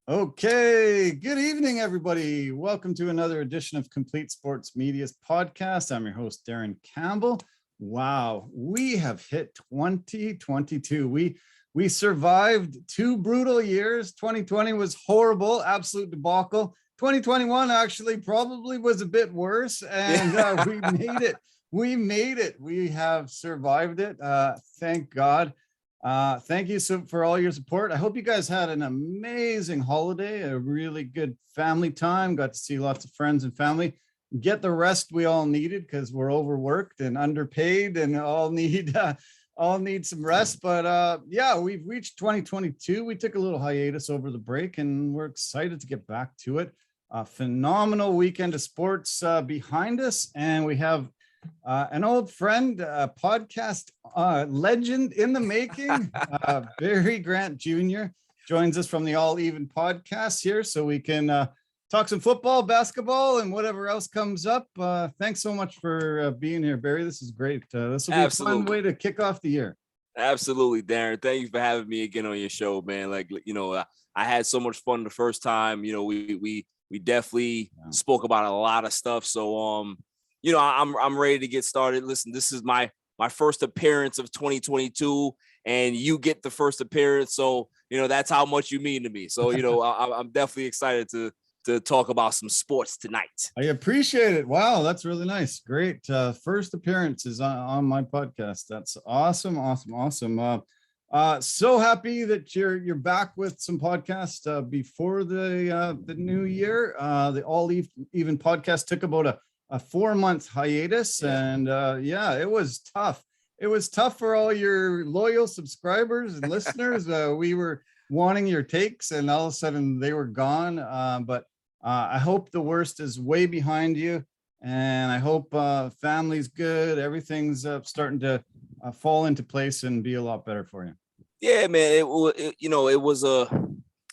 Okay, good evening, everybody. Welcome to another edition of Complete Sports Media's podcast. I'm your host, Darren Campbell. Wow, we have hit 2022. We survived 2 brutal years. 2020 was horrible, absolute debacle. 2021 actually probably was a bit worse, and we made it. We made it. We have survived it. Thank God. Thank you for all your support. I hope you guys had an amazing holiday, a really good family time. Got to see lots of friends and family. Get the rest we all needed because we're overworked and underpaid and all need some rest. But yeah, we've reached 2022. We took a little hiatus over the break and we're excited to get back to it. A phenomenal weekend of sports behind us, and we have an old friend, podcast legend in the making, Barry Grant Jr. joins us from the All Even podcast here, so we can talk some football, basketball, and whatever else comes up. Thanks so much for being here, Barry. This is great. This will be a fun way to kick off the year. Absolutely, Darren. Thank you for having me again on your show, man. I had so much fun the first time. We definitely spoke about a lot of stuff. So I'm ready to get started. Listen, this is my first appearance of 2022, and you get the first appearance. So, that's how much you mean to me. So, I'm definitely excited to talk about some sports tonight. I appreciate it. Wow, that's really nice. Great. First appearance is on my podcast. That's awesome. So happy that you're back with some podcasts before the new year. The All Even podcast took about a 4-month hiatus, and it was tough. It was tough for all your loyal subscribers and listeners. We were wanting your takes, and all of a sudden they were gone. But I hope the worst is way behind you, and I hope family's good. Everything's starting to fall into place and be a lot better for you. Yeah, man. It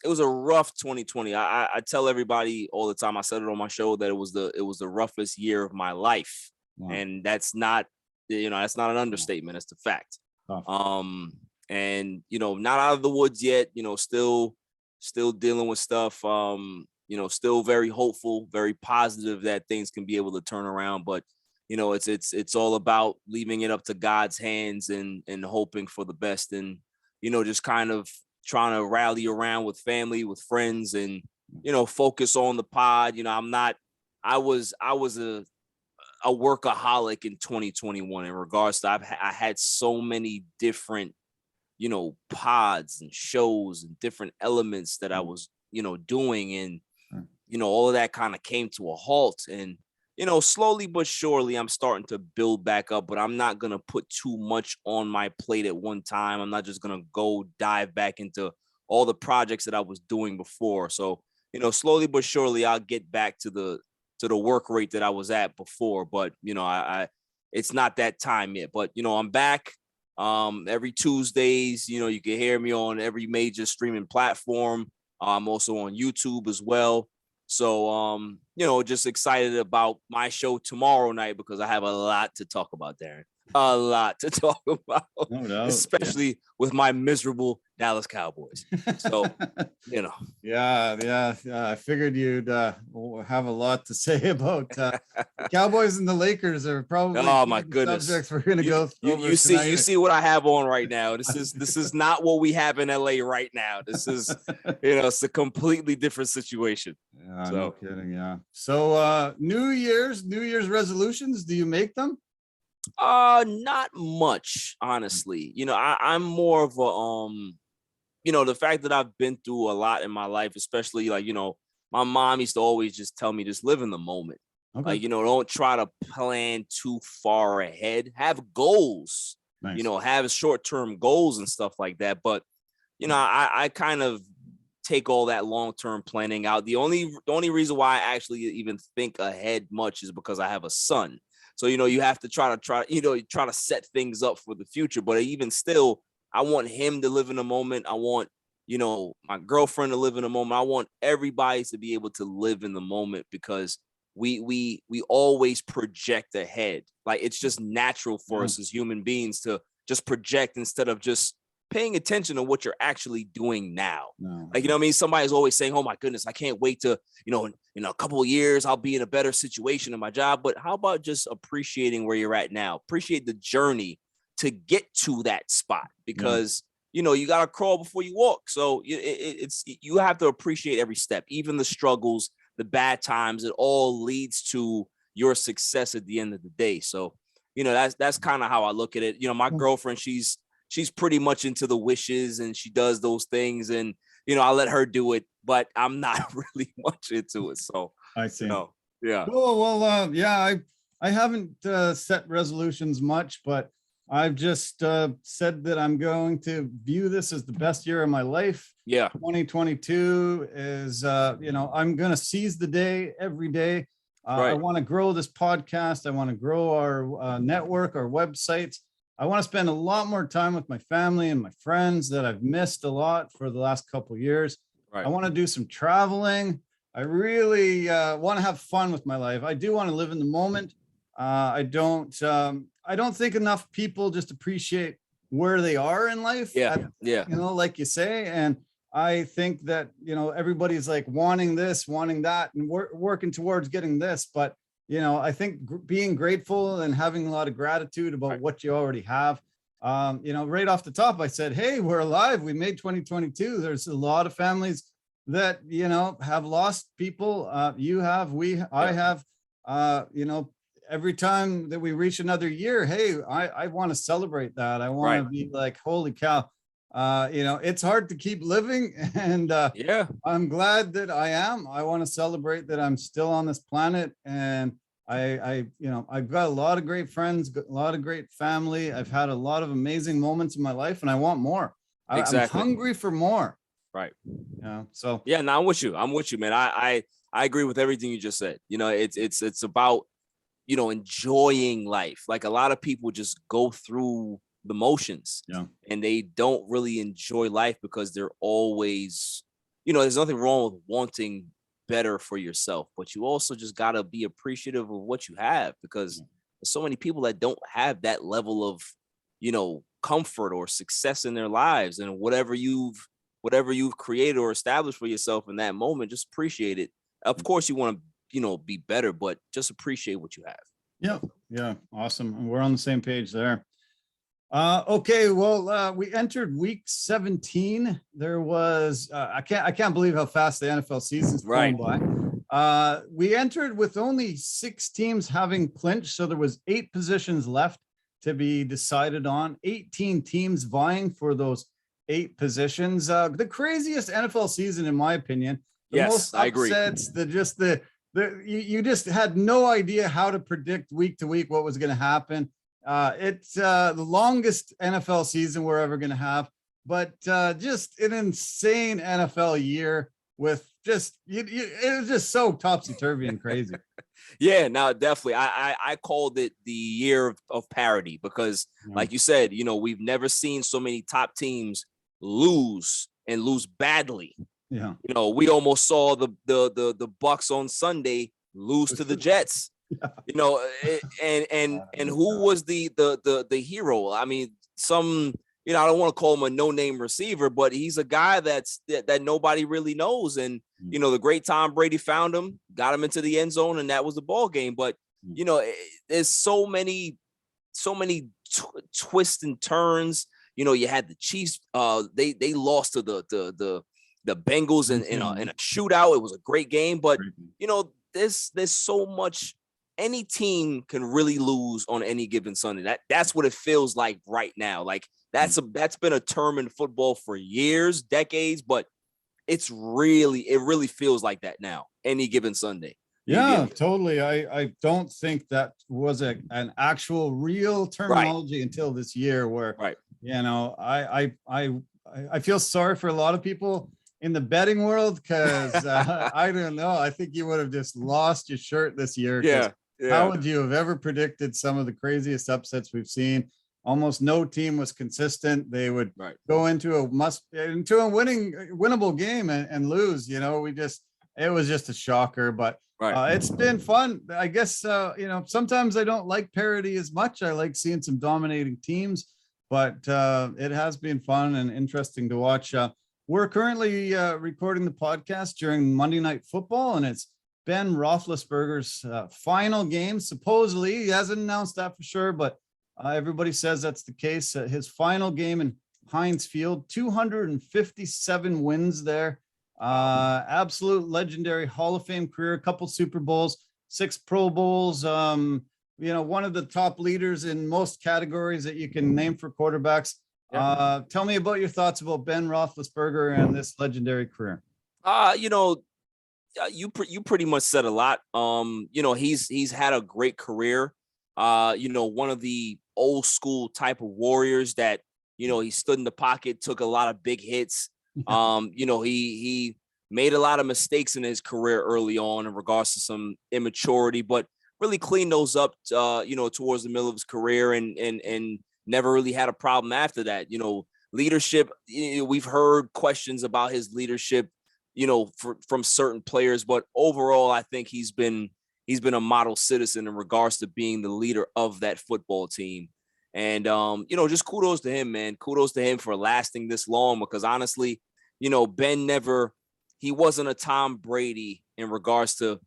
was a rough 2020. I tell everybody all the time. I said it on my show that it was the roughest year of my life. Wow. And that's not an understatement. It's the fact. Oh. And not out of the woods yet. Still dealing with stuff. Still very hopeful, very positive that things can be able to turn around. But it's all about leaving it up to God's hands and hoping for the best, and just kind of trying to rally around with family, with friends, and focus on the pod. I was a workaholic in 2021 in regards to I had so many different pods and shows and different elements that I was doing, and all of that kind of came to a halt. And slowly but surely I'm starting to build back up, but I'm not going to put too much on my plate at one time. I'm not just going to go dive back into all the projects that I was doing before. So, slowly but surely I'll get back to the work rate that I was at before, but it's not that time yet. But I'm back every Tuesdays. You can hear me on every major streaming platform. I'm also on YouTube as well. So, just excited about my show tomorrow night because I have a lot to talk about, Darren. A lot to talk about, no doubt. Especially with my miserable Dallas Cowboys. So, Yeah. I figured you'd have a lot to say about the Cowboys and the Lakers are probably my goodness subjects we're going to go through. You see what I have on right now. This is not what we have in LA right now. This is it's a completely different situation. Yeah, so. No kidding. Yeah. So New Year's resolutions, do you make them? Not much, honestly. I'm more of a the fact that I've been through a lot in my life, especially my mom used to always just tell me, just live in the moment. Okay. Don't try to plan too far ahead. Have goals. Nice. Have short-term goals and stuff like that. But I kind of take all that long-term planning out. The only reason why I actually even think ahead much is because I have a son. So, you have to try to set things up for the future. But even still, I want him to live in a moment. I want, my girlfriend to live in a moment. I want everybody to be able to live in the moment because we always project ahead. Like, it's just natural for us as human beings to just project instead of just, paying attention to what you're actually doing now. No. Like, you know what I mean? Somebody's always saying, oh my goodness, I can't wait to, in a couple of years, I'll be in a better situation in my job. But how about just appreciating where you're at now? Appreciate the journey to get to that spot, because, you got to crawl before you walk. So you have to appreciate every step, even the struggles, the bad times. It all leads to your success at the end of the day. So, that's kind of how I look at it. My girlfriend, she's pretty much into the wishes, and she does those things, and I let her do it, but I'm not really much into it. So I see. Yeah. Cool. Well, I haven't set resolutions much, but I've just said that I'm going to view this as the best year of my life. Yeah. 2022 is, I'm going to seize the day every day. Right. I want to grow this podcast. I want to grow our network, our websites. I want to spend a lot more time with my family and my friends that I've missed a lot for the last couple of years. Right. I want to do some traveling. I really want to have fun with my life. I do want to live in the moment. I don't think enough people just appreciate where they are in life. Yeah. Like you say. And I think that, everybody's like wanting this, wanting that, and working towards getting this. But, I think being grateful and having a lot of gratitude about what you already have. Right off the top, I said, hey, we're alive. We made 2022. There's a lot of families that, have lost people. I have, every time that we reach another year, hey, I want to celebrate that. I want to be like, holy cow. It's hard to keep living, and I'm glad that I want to celebrate that I'm still on this planet, and I've got a lot of great friends, a lot of great family. I've had a lot of amazing moments in my life, and I want more. I'm hungry for more. Right. So yeah, no, I'm with you, man. I agree with everything you just said. It's about, enjoying life. Like, a lot of people just go through the motions, and they don't really enjoy life because they're always, there's nothing wrong with wanting better for yourself, but you also just got to be appreciative of what you have, because there's so many people that don't have that level of, comfort or success in their lives, and whatever you've created or established for yourself in that moment, just appreciate it. Of course, you want to, be better, but just appreciate what you have. Yeah. Awesome. And we're on the same page there. Okay. Well, we entered week 17. There was, I can't believe how fast the NFL season's flown by. We entered with only 6 teams having clinched. So there was 8 positions left to be decided on, 18 teams vying for those 8 positions. The craziest NFL season, in my opinion. The most upsets, I agree. You just had no idea how to predict week to week what was going to happen. It's the longest NFL season we're ever going to have, but just an insane NFL year with just it was just so topsy-turvy and crazy. Yeah, no, definitely. I called it the year of parity, because like you said, we've never seen so many top teams lose and lose badly. Yeah. We almost saw the Bucks on Sunday lose to the Jets. And who was the hero? I mean, I don't want to call him a no-name receiver, but he's a guy that nobody really knows. And, the great Tom Brady found him, got him into the end zone, and that was the ball game. But, there's so many twists and turns. You had the Chiefs, they lost to the Bengals in a shootout. It was a great game, but there's so much. Any team can really lose on any given Sunday. That's what it feels like right now. Like, that's been a term in football for years, decades, but it really feels like that now. Any given Sunday. Yeah, totally. I don't think that was an actual real terminology until this year, where I feel sorry for a lot of people in the betting world, because I don't know. I think you would have just lost your shirt this year. Yeah. How would you have ever predicted some of the craziest upsets we've seen? Almost no team was consistent. They would go into a winnable game and lose. It was just a shocker. But it's been fun. I guess sometimes I don't like parity as much. I like seeing some dominating teams. but it has been fun and interesting to watch. We're currently recording the podcast during Monday Night Football, and it's Ben Roethlisberger's final game. Supposedly, he hasn't announced that for sure, but everybody says that's the case. His final game in Heinz Field, 257 wins there. Absolute legendary Hall of Fame career, a couple Super Bowls, 6 Pro Bowls. One of the top leaders in most categories that you can name for quarterbacks. Yeah. Tell me about your thoughts about Ben Roethlisberger and this legendary career. You pretty much said a lot. He's had a great career. One of the old school type of warriors that, he stood in the pocket, took a lot of big hits. He made a lot of mistakes in his career early on in regards to some immaturity, but really cleaned those up, towards the middle of his career and never really had a problem after that. Leadership, we've heard questions about his leadership, from certain players, but overall, I think he's been a model citizen in regards to being the leader of that football team. And, just kudos to him, man. Kudos to him for lasting this long, because honestly, Ben he wasn't a Tom Brady in regards to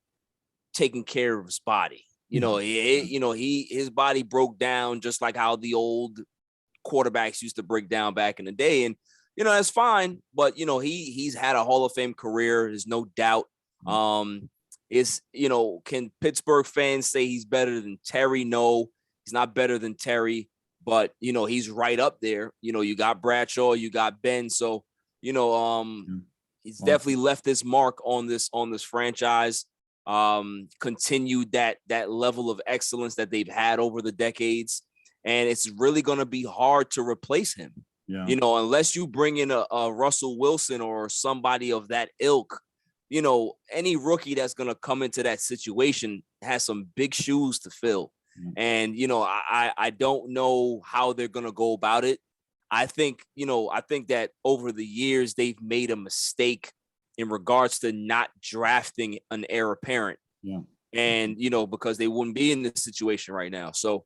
taking care of his body. His body broke down just like how the old quarterbacks used to break down back in the day. And, that's fine. But, he's had a Hall of Fame career. There's no doubt. Can Pittsburgh fans say he's better than Terry? No, he's not better than Terry, but, he's right up there. You got Bradshaw, you got Ben. So, he's definitely left his mark on this franchise. Continued that level of excellence that they've had over the decades, and it's really going to be hard to replace him. Yeah. Unless you bring in a Russell Wilson or somebody of that ilk. Any rookie that's going to come into that situation has some big shoes to fill. Mm-hmm. And I don't know how they're going to go about it. I think that over the years they've made a mistake in regards to not drafting an heir apparent. Yeah. And, because they wouldn't be in this situation right now. So,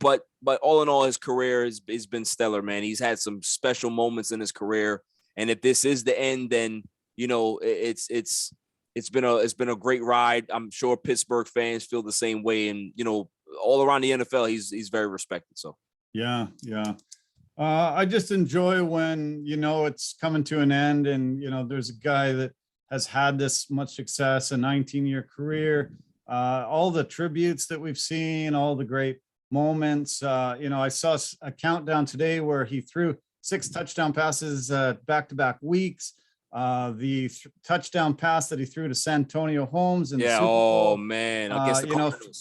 but all in all, his career has been stellar, man. He's had some special moments in his career. And if this is the end, then, it's been a great ride. I'm sure Pittsburgh fans feel the same way. And, all around the NFL, he's very respected. So, yeah. I just enjoy when, it's coming to an end and, there's a guy that has had this much success, a 19-year career, all the tributes that we've seen, all the great moments. I saw a countdown today where he threw 6 touchdown passes back-to-back weeks. The touchdown pass that he threw to Santonio Holmes in the Super Bowl. Oh man, against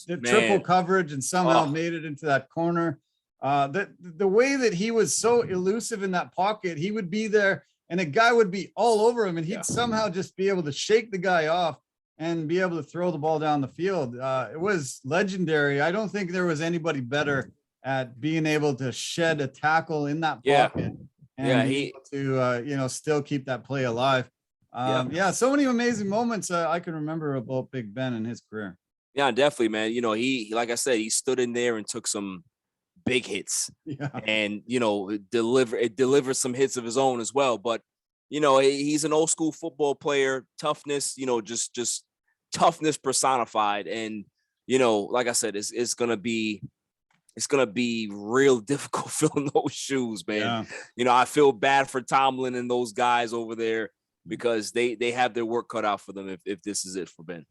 the triple coverage and somehow made it into that corner. The way that he was so elusive in that pocket, he would be there and a guy would be all over him and he'd somehow just be able to shake the guy off and be able to throw the ball down the field. It was legendary. I don't think there was anybody better at being able to shed a tackle in that pocket and to still keep that play alive. So many amazing moments I can remember about Big Ben and his career. Yeah, definitely, man. He, like I said, he stood in there and took some big hits and delivered some hits of his own as well. But he's an old school football player, toughness, just toughness personified. And like I said, it's gonna be real difficult filling those shoes, man. I feel bad for Tomlin and those guys over there because they have their work cut out for them if this is it for Ben.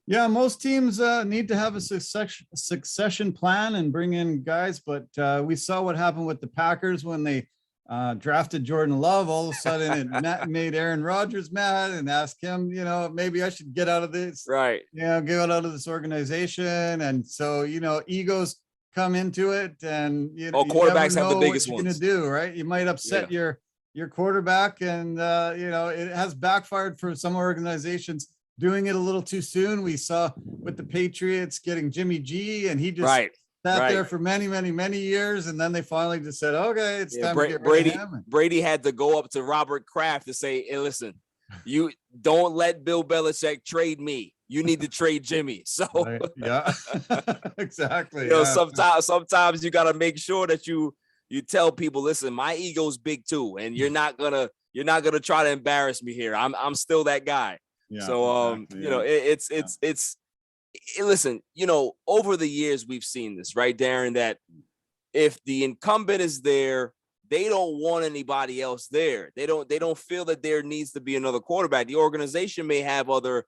Yeah, most teams need to have a succession plan and bring in guys, but we saw what happened with the Packers when they drafted Jordan Love. All of a sudden, it made Aaron Rodgers mad and asked him, maybe I should get out of this, right? Get out of this organization, and so egos come into it, and quarterbacks have the biggest ones. Going to do right? You might upset your quarterback, and it has backfired for some organizations. Doing it a little too soon. We saw with the Patriots getting Jimmy G, and he just sat there for many, many, many years, and then they finally just said, "Okay, it's time to get rid of him." Brady had to go up to Robert Kraft to say, "Hey, listen, you don't let Bill Belichick trade me. you need to trade Jimmy. So right. Yeah, exactly. Sometimes you got to make sure that you tell people, listen, my ego's big too, and you're not gonna try to embarrass me here. I'm still that guy. Yeah, so exactly, listen, over the years we've seen this, right, Darren, that if the incumbent is there, they don't want anybody else there. They don't feel that there needs to be another quarterback. The organization may have other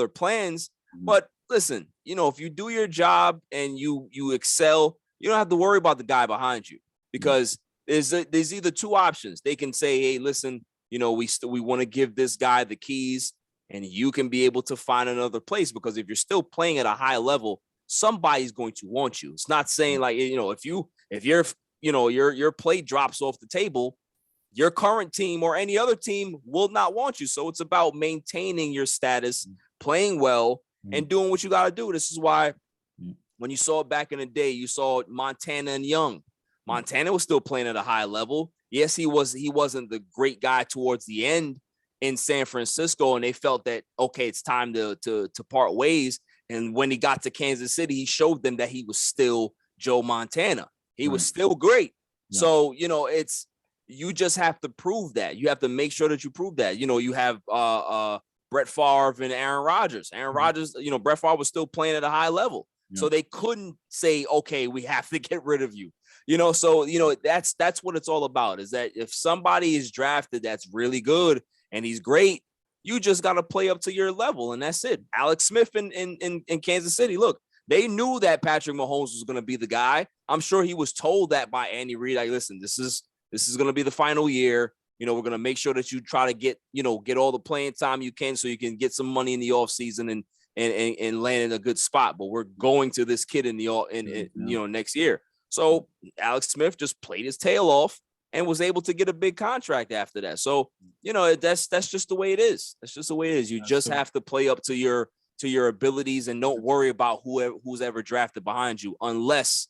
plans, but listen, if you do your job and you excel, you don't have to worry about the guy behind you, because there's either two options. They can say, hey, listen, we want to give this guy the keys, and you can be able to find another place, because if you're still playing at a high level, somebody's going to want you. It's not saying like, if your play drops off the table, your current team or any other team will not want you. So it's about maintaining your status, playing well, and doing what you got to do. This is why when you saw it back in the day, you saw Montana and Young. Montana was still playing at a high level. Yes, he wasn't the great guy towards the end in San Francisco, and they felt that, okay, it's time to part ways. And when he got to Kansas City, he showed them that he was still Joe Montana. He was still great. Yeah. So, you just have to prove that. You have to make sure that you prove that. You have Brett Favre and Aaron Rodgers. Aaron Rodgers, Brett Favre was still playing at a high level. Yeah. So they couldn't say, okay, we have to get rid of you. So that's what it's all about, is that if somebody is drafted that's really good and he's great, you just got to play up to your level, and that's it. Alex Smith in Kansas City, look, they knew that Patrick Mahomes was going to be the guy. I'm sure he was told that by Andy Reid. Like, listen, this is going to be the final year. We're going to make sure that you try to get all the playing time you can, so you can get some money in the offseason and land in a good spot. But we're going to this kid next year. So Alex Smith just played his tail off and was able to get a big contract after that. So, that's just the way it is. That's just the way it is. You just have to play up to your abilities, and don't worry about who's ever drafted behind you, unless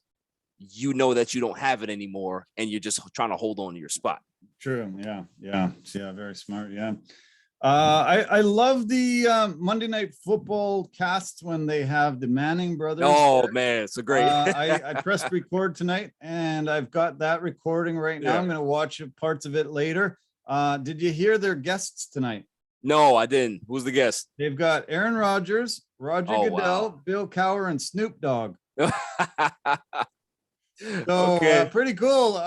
you know that you don't have it anymore and you're just trying to hold on to your spot. True. Yeah. Very smart. Yeah. I love the Monday Night Football cast when they have the Manning brothers. Oh man, it's a great. I pressed record tonight, and I've got that recording right now. I'm going to watch parts of it later. Did you hear their guests tonight? No, I didn't. Who's the guest? They've got Aaron Rodgers, Roger Goodell, wow, Bill Cowher, and Snoop Dogg. So okay. Pretty cool.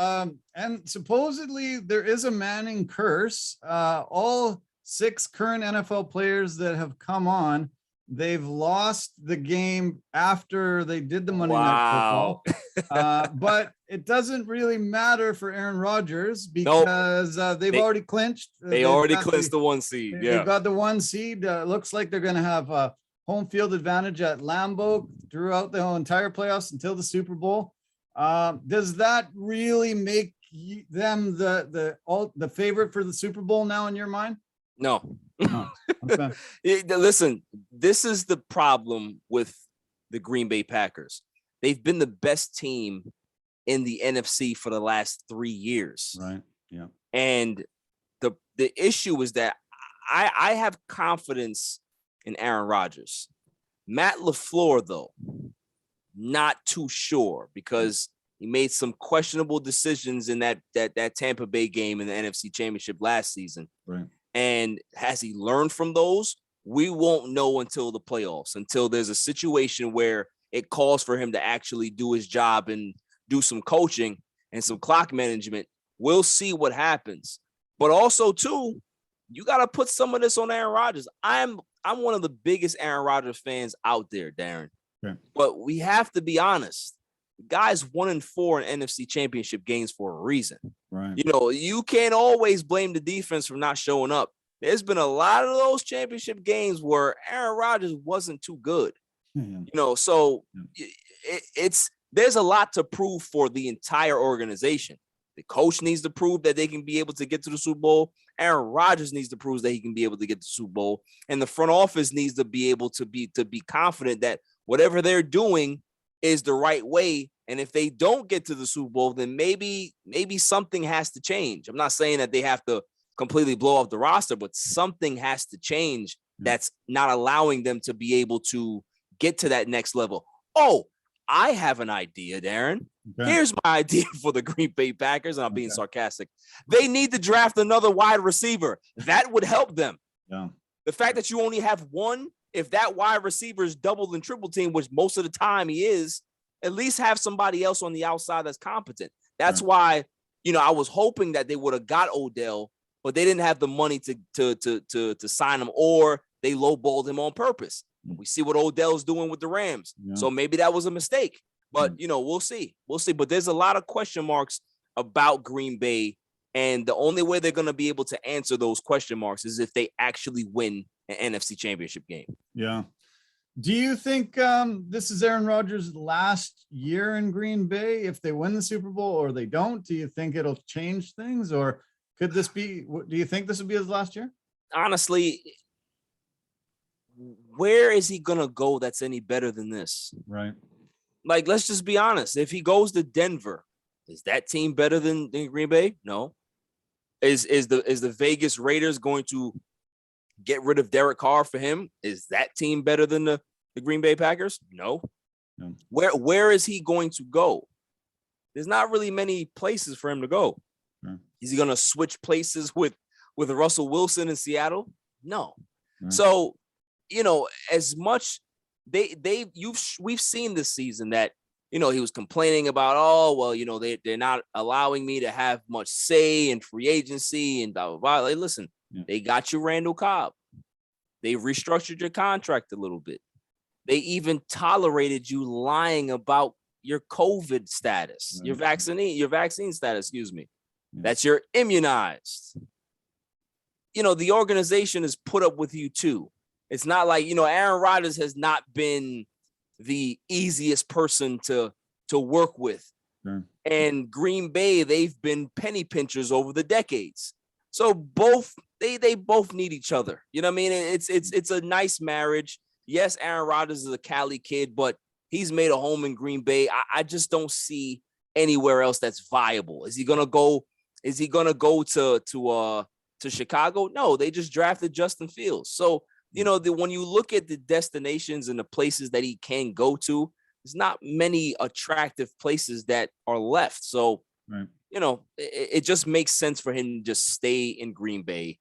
And supposedly there is a Manning curse. All 6 current NFL players that have come on, they've lost the game after they did the Monday Night Football. But it doesn't really matter for Aaron Rodgers, because they've already clinched. They already clinched the 1 seed. Yeah, they've got the 1 seed. Looks like they're going to have a home field advantage at Lambeau throughout the whole entire playoffs until the Super Bowl. Does that really make them the favorite for the Super Bowl now in your mind? No. Okay. Listen, this is the problem with the Green Bay Packers. They've been the best team in the NFC for the last 3 years. Right. Yeah. And the issue is that I have confidence in Aaron Rodgers. Matt LaFleur, though, not too sure, because he made some questionable decisions in that Tampa Bay game in the NFC Championship last season. Right. And has he learned from those? We won't know until the playoffs, until there's a situation where it calls for him to actually do his job and do some coaching and some clock management. We'll see what happens. But also, too, you got to put some of this on Aaron Rodgers. I'm one of the biggest Aaron Rodgers fans out there, Darren. Yeah. But we have to be honest. The guy's 1-4 in NFC Championship games for a reason. Right. You can't always blame the defense for not showing up. There's been a lot of those championship games where Aaron Rodgers wasn't too good. Yeah. So there's a lot to prove for the entire organization. The coach needs to prove that they can be able to get to the Super Bowl. Aaron Rodgers needs to prove that he can be able to get to the Super Bowl, and the front office needs to be able to be confident that whatever they're doing is the right way. And if they don't get to the Super Bowl, then maybe something has to change. I'm not saying that they have to completely blow up the roster, but something has to change that's not allowing them to be able to get to that next level. Oh, I have an idea, Darren. Okay. Here's my idea for the Green Bay Packers, and I'm being sarcastic. They need to draft another wide receiver. That would help them. Yeah. The fact that you only have one, if that wide receiver is double and triple team, which most of the time he is, at least have somebody else on the outside that's competent. That's why, I was hoping that they would have got Odell, but they didn't have the money to sign him, or they lowballed him on purpose. We see what Odell's doing with the Rams. Yeah. So maybe that was a mistake, but we'll see. We'll see. But there's a lot of question marks about Green Bay. And the only way they're going to be able to answer those question marks is if they actually win an NFC Championship game. Yeah. Do you think this is Aaron Rodgers' last year in Green Bay? If they win the Super Bowl or they don't, do you think it'll change things? Or could this be, do you think this will be his last year? Honestly, where is he going to go that's any better than this? Right. Like, let's just be honest. If he goes to Denver, is that team better than Green Bay? No. Is the Vegas Raiders going to get rid of Derek Carr for him? Is that team better than the Green Bay Packers? No. Where is he going to go? There's not really many places for him to go. Is he going to switch places with Russell Wilson in Seattle? No. So, as much we've seen this season that he was complaining about, they're not allowing me to have much say in free agency and blah, blah, blah. Like, listen, they got you Randall Cobb. They restructured your contract a little bit. They even tolerated you lying about your COVID status, your vaccine status, excuse me. That's you're immunized. The organization has put up with you too. It's not like, Aaron Rodgers has not been the easiest person to work with. And Green Bay, they've been penny pinchers over the decades. So they both need each other. You know what I mean? It's a nice marriage. Yes, Aaron Rodgers is a Cali kid, but he's made a home in Green Bay. I just don't see anywhere else that's viable. Is he gonna go to Chicago? No, they just drafted Justin Fields. So when you look at the destinations and the places that he can go to, there's not many attractive places that are left. So, it just makes sense for him to just stay in Green Bay,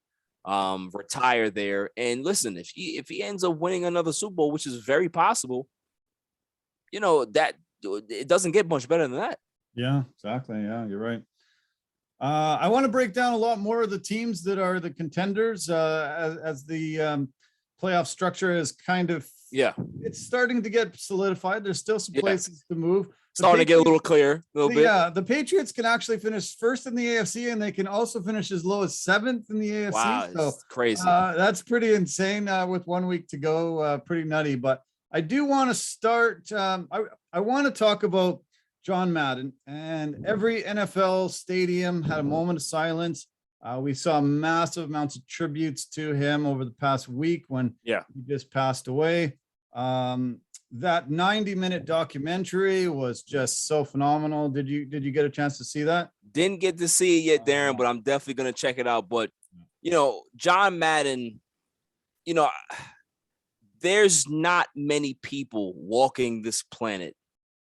retire there. And listen, if he ends up winning another Super Bowl, which is very possible, that it doesn't get much better than that. Yeah, exactly. Yeah, you're right. I want to break down a lot more of the teams that are the contenders as the playoff structure is kind of, it's starting to get solidified. There's still some places to move. Starting to get a little clear, a little bit. Yeah, the Patriots can actually finish first in the AFC, and they can also finish as low as 7th in the AFC. Wow, so crazy. That's pretty insane with 1 week to go. Pretty nutty. But I do want to start. I want to talk about John Madden, and every NFL stadium had a moment of silence. We saw massive amounts of tributes to him over the past week when he just passed away. That 90-minute documentary was just so phenomenal. Did you get a chance to see that? Didn't get to see it yet, Darren, but I'm definitely going to check it out. But, John Madden, there's not many people walking this planet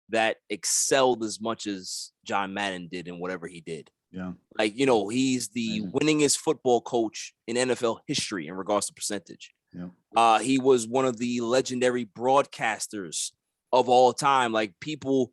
that excelled as much as John Madden did in whatever he did. Yeah. Like, he's the winningest football coach in NFL history in regards to percentage. Yeah. He was one of the legendary broadcasters of all time. Like, people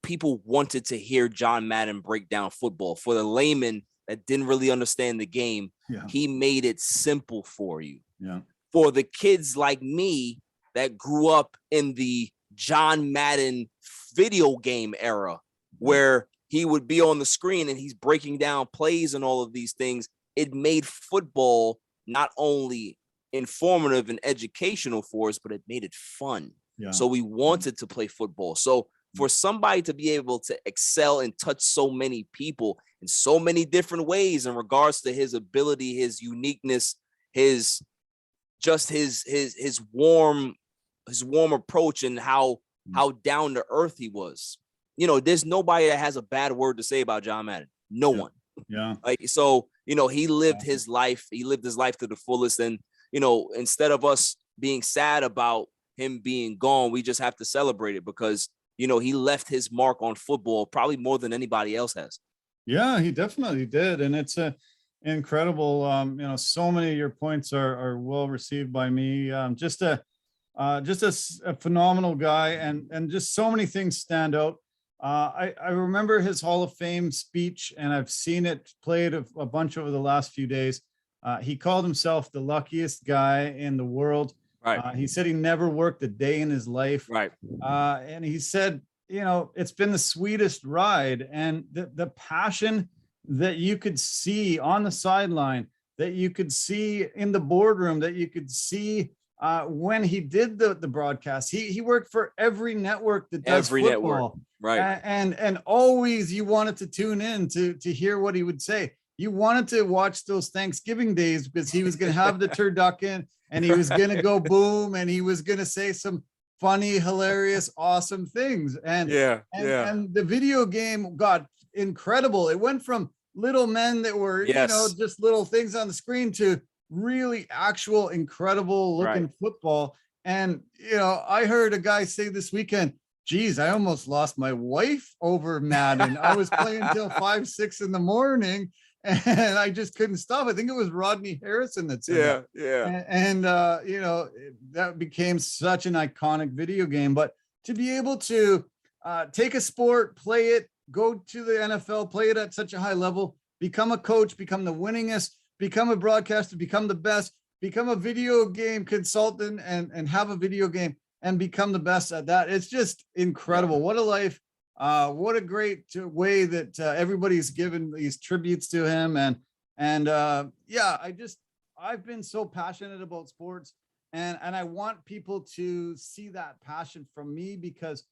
wanted to hear John Madden break down football. For the layman that didn't really understand the game, he made it simple for you. Yeah. For the kids like me that grew up in the John Madden video game era, where he would be on the screen and he's breaking down plays and all of these things, it made football not only informative and educational for us, but it made it fun. Yeah. So we wanted to play football. So for somebody to be able to excel and touch so many people in so many different ways in regards to his ability, his uniqueness, his warm approach, and how down to earth he was. There's nobody that has a bad word to say about John Madden. No one. Yeah. Like, so, he lived his life. He lived his life to the fullest. And, instead of us being sad about him being gone, we just have to celebrate it because, he left his mark on football probably more than anybody else has. Yeah, he definitely did. And it's incredible. So many of your points are well received by me. Just a phenomenal guy, and just so many things stand out. I remember his Hall of Fame speech, and I've seen it played a bunch over the last few days. He called himself the luckiest guy in the world. Right. He said he never worked a day in his life. Right. And he said, it's been the sweetest ride, and the passion that you could see on the sideline, that you could see in the boardroom, that you could see when he did the broadcast. He worked for every network that does every football. Network. Right. And always you wanted to tune in to hear what he would say. You wanted to watch those Thanksgiving days because he was going to have the turducken, and he was going to go boom, and he was going to say some funny, hilarious, awesome things. And the video game got incredible. It went from little men that were, just little things on the screen to really actual incredible looking football. And, I heard a guy say this weekend, geez, I almost lost my wife over Madden. I was playing till 5, 6 in the morning, and I just couldn't stop. I think it was Rodney Harrison that said that. And that became such an iconic video game. But to be able to take a sport, play it, go to the NFL, play it at such a high level, become a coach, become the winningest, become a broadcaster, become the best, become a video game consultant, and have a video game and become the best at that. It's just incredible. What a life. What a great way that everybody's given these tributes to him. I've been so passionate about sports, and I want people to see that passion from me, because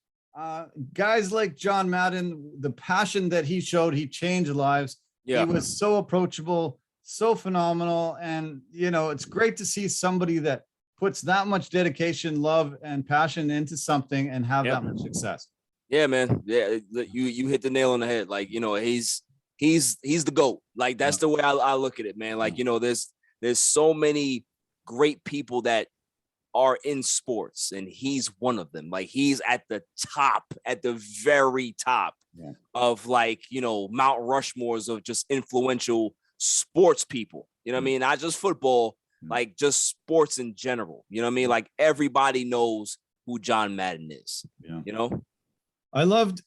guys like John Madden, the passion that he showed, he changed lives. He was so approachable, so phenomenal. And, it's great to see somebody that puts that much dedication, love, and passion into something and have that much success. Yeah, man. Yeah, you hit the nail on the head. Like, he's the GOAT. Like, that's the way I look at it, man. Like, there's so many great people that are in sports, and he's one of them. Like, he's at the very top of, like, Mount Rushmores of just influential sports people. You know what I mean? Not just football, like just sports in general. You know what I mean? Like, everybody knows who John Madden is. I loved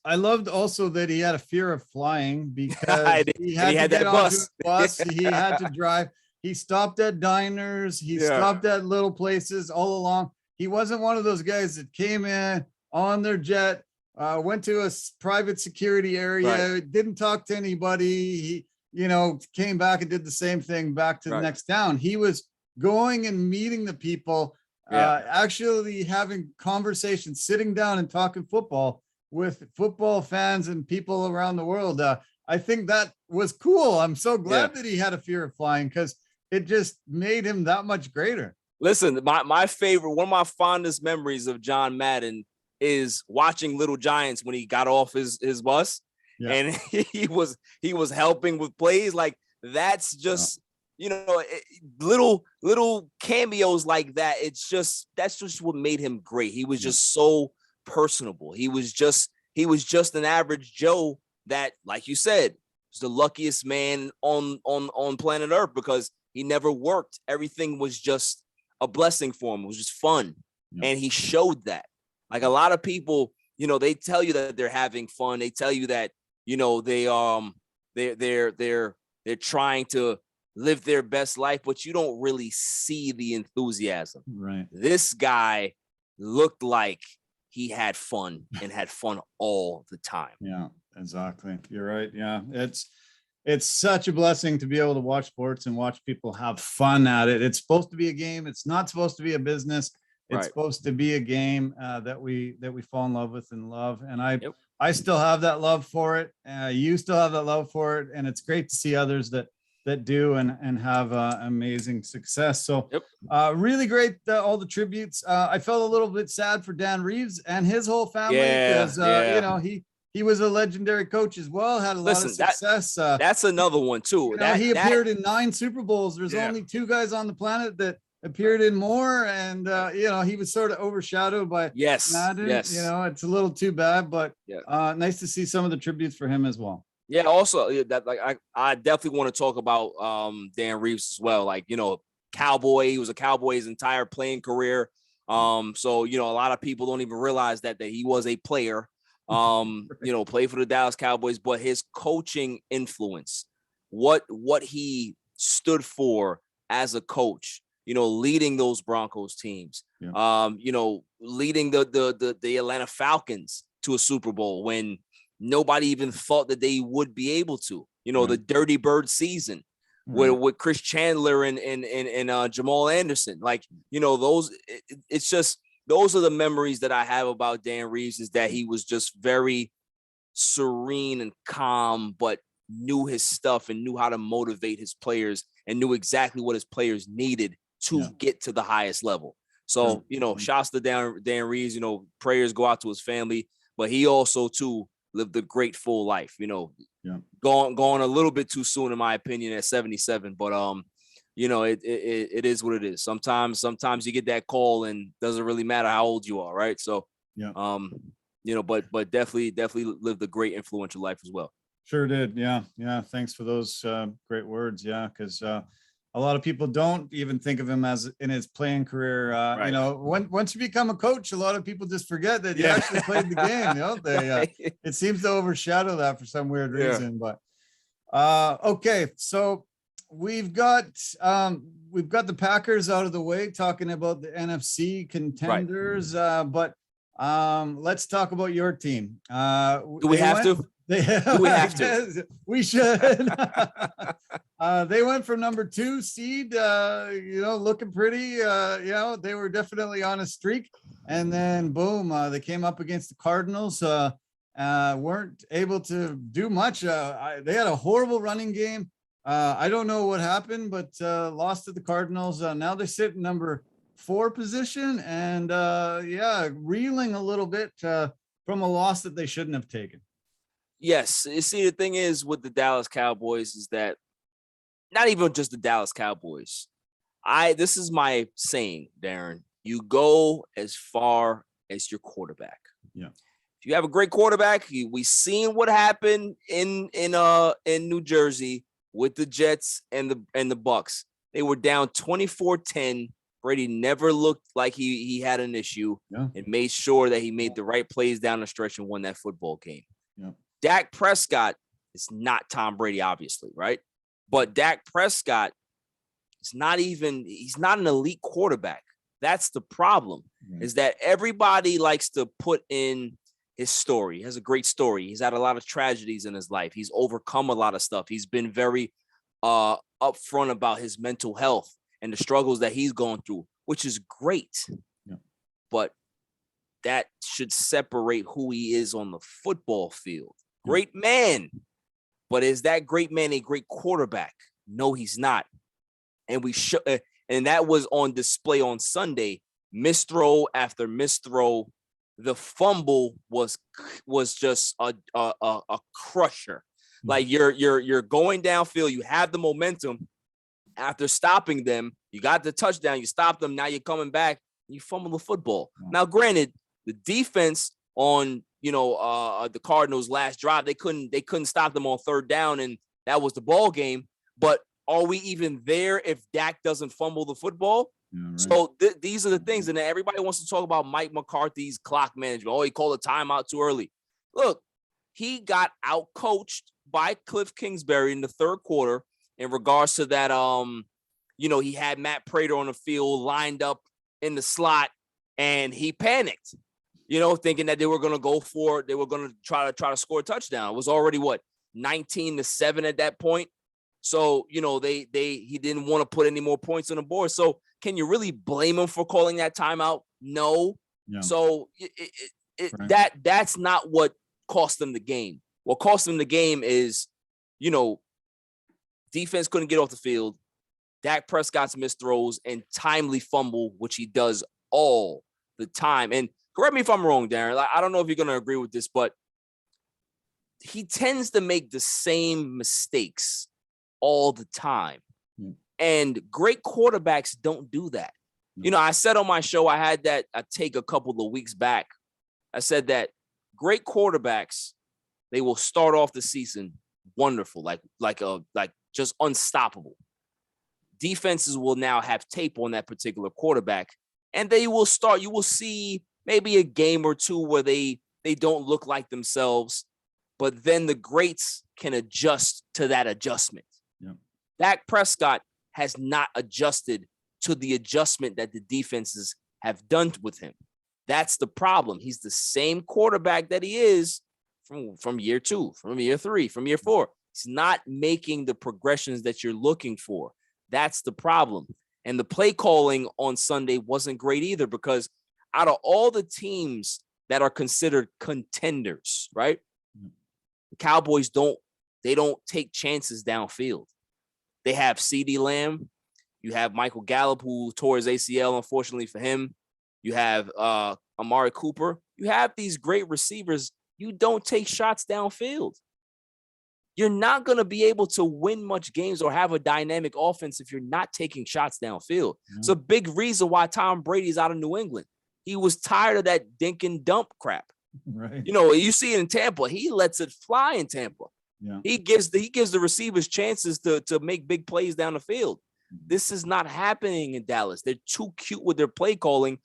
also that he had a fear of flying, because he had to get onto a bus. He had to drive. He stopped at diners. He stopped at little places all along. He wasn't one of those guys that came in on their jet, went to a private security area, didn't talk to anybody. He, came back and did the same thing back to the next town. He was going and meeting the people, actually having conversations, sitting down and talking football with football fans and people around the world. I think that was cool. I'm so glad that he had a fear of flying, because it just made him that much greater. Listen, my favorite, one of my fondest memories of John Madden is watching Little Giants when he got off his bus and he was helping with plays. Like, that's just, little cameos like that. That's just what made him great. He was just so personable. He was just an average Joe that, like you said, was the luckiest man on planet Earth, because he never worked. Everything was just a blessing for him. It was just fun. And he showed that. Like, a lot of people, they tell you that they're having fun. They tell you that, they're trying to live their best life, but you don't really see the enthusiasm. Right. This guy looked like he had fun, and had fun all the time. Yeah, exactly. You're right. Yeah. It's such a blessing to be able to watch sports and watch people have fun at it. It's supposed to be a game. It's not supposed to be a business. It's supposed to be a game that we fall in love with and love. And I still have that love for it. You still have that love for it. And it's great to see others that do and have amazing success. So really great, all the tributes. I felt a little bit sad for Dan Reeves and his whole family, because he was a legendary coach as well, had a lot of success. That's another one too. He appeared in 9 Super Bowls. There's only 2 guys on the planet that appeared in more, and he was sort of overshadowed by Madden. Yes. It's a little too bad, but Yeah. nice to see some of the tributes for him as well. Yeah, also that I definitely want to talk about Dan Reeves as well. Like, Cowboy, he was a Cowboy his entire playing career. So a lot of people don't even realize that he was a player. Played for the Dallas Cowboys, but his coaching influence, what he stood for as a coach, leading those Broncos teams, leading the Atlanta Falcons to a Super Bowl when nobody even thought that they would be able to, the Dirty Bird season with Chris Chandler and Jamal Anderson. Like, it's just, those are the memories that I have about Dan Reeves, is that he was just very serene and calm, but knew his stuff and knew how to motivate his players and knew exactly what his players needed to get to the highest level. So, shouts to Dan Reeves, prayers go out to his family, but he also too lived a great full life, gone a little bit too soon, in my opinion, at 77, but, it is what it is. Sometimes you get that call and doesn't really matter how old you are. Right. So, but definitely lived a great influential life as well. Sure did. Yeah. Thanks for those great words. Yeah. Because a lot of people don't even think of him as in his playing career. Once you become a coach, a lot of people just forget that you actually played the game. It seems to overshadow that for some weird reason. But okay, so we've got the Packers out of the way, talking about the NFC contenders. But let's talk about your team. Do we have to? We should. They went from number 2 seed, looking pretty. They were definitely on a streak, and then boom, they came up against the Cardinals. Weren't able to do much. They had a horrible running game. I don't know what happened, but lost to the Cardinals. Now they're sitting number 4 position, and reeling a little bit from a loss that they shouldn't have taken. Yes. You see, the thing is with the Dallas Cowboys is that not even just the Dallas Cowboys. This is my saying, Darren. You go as far as your quarterback. Yeah. If you have a great quarterback, we seen what happened in New Jersey with the Jets and the Bucks. They were down 24-10. Brady never looked like he had an issue and made sure that he made the right plays down the stretch and won that football game. Yeah. Dak Prescott is not Tom Brady, obviously, right? But Dak Prescott is he's not an elite quarterback. That's the problem, is that everybody likes to put in his story. He has a great story. He's had a lot of tragedies in his life. He's overcome a lot of stuff. He's been very upfront about his mental health and the struggles that he's going through, which is great. Yeah. But that should separate who he is on the football field. Great man. But is that great man a great quarterback? No, he's not. And and that was on display on Sunday. Misthrow after misthrow. The fumble was just a crusher. Like you're going downfield, you have the momentum. After stopping them, you got the touchdown, you stopped them, now you're coming back, you fumble the football. Now, granted, the defense on the Cardinals' last drive, they couldn't stop them on 3rd down, and that was the ball game. But are we even there if Dak doesn't fumble the football? Yeah, right. So these are the things, and then everybody wants to talk about Mike McCarthy's clock management. Oh, he called a timeout too early. Look, he got out-coached by Cliff Kingsbury in the 3rd quarter in regards to that. He had Matt Prater on the field lined up in the slot, and he panicked. Thinking that they were going to go for it. They were going to try to score a touchdown. It was already 19-7 at that point. So, he didn't want to put any more points on the board. So can you really blame him for calling that timeout? No. Yeah. So that's not what cost them the game. What cost them the game is, defense couldn't get off the field. Dak Prescott's missed throws and timely fumble, which he does all the time. And correct me if I'm wrong, Darren. I don't know if you're going to agree with this, but he tends to make the same mistakes all the time. And great quarterbacks don't do that. You know, I said on my show, I had that I take a couple of weeks back. I said that great quarterbacks, they will start off the season wonderful, like just unstoppable. Defenses will now have tape on that particular quarterback, and you will see maybe a game or two where they don't look like themselves, but then the greats can adjust to that adjustment. Yeah. Dak Prescott has not adjusted to the adjustment that the defenses have done with him. That's the problem. He's the same quarterback that he is from year 2, from year 3, from year 4. He's not making the progressions that you're looking for. That's the problem. And the play calling on Sunday wasn't great either, because out of all the teams that are considered contenders, right? The Cowboys don't take chances downfield. They have CeeDee Lamb. You have Michael Gallup, who tore his ACL, unfortunately for him. You have Amari Cooper. You have these great receivers. You don't take shots downfield. You're not going to be able to win much games or have a dynamic offense if you're not taking shots downfield. Yeah. It's a big reason why Tom Brady's out of New England. He was tired of that dink and dump crap. Right. You know, you see it in Tampa. He lets it fly in Tampa. Yeah. He gives the receivers chances to make big plays down the field. This is not happening in Dallas. They're too cute with their play calling,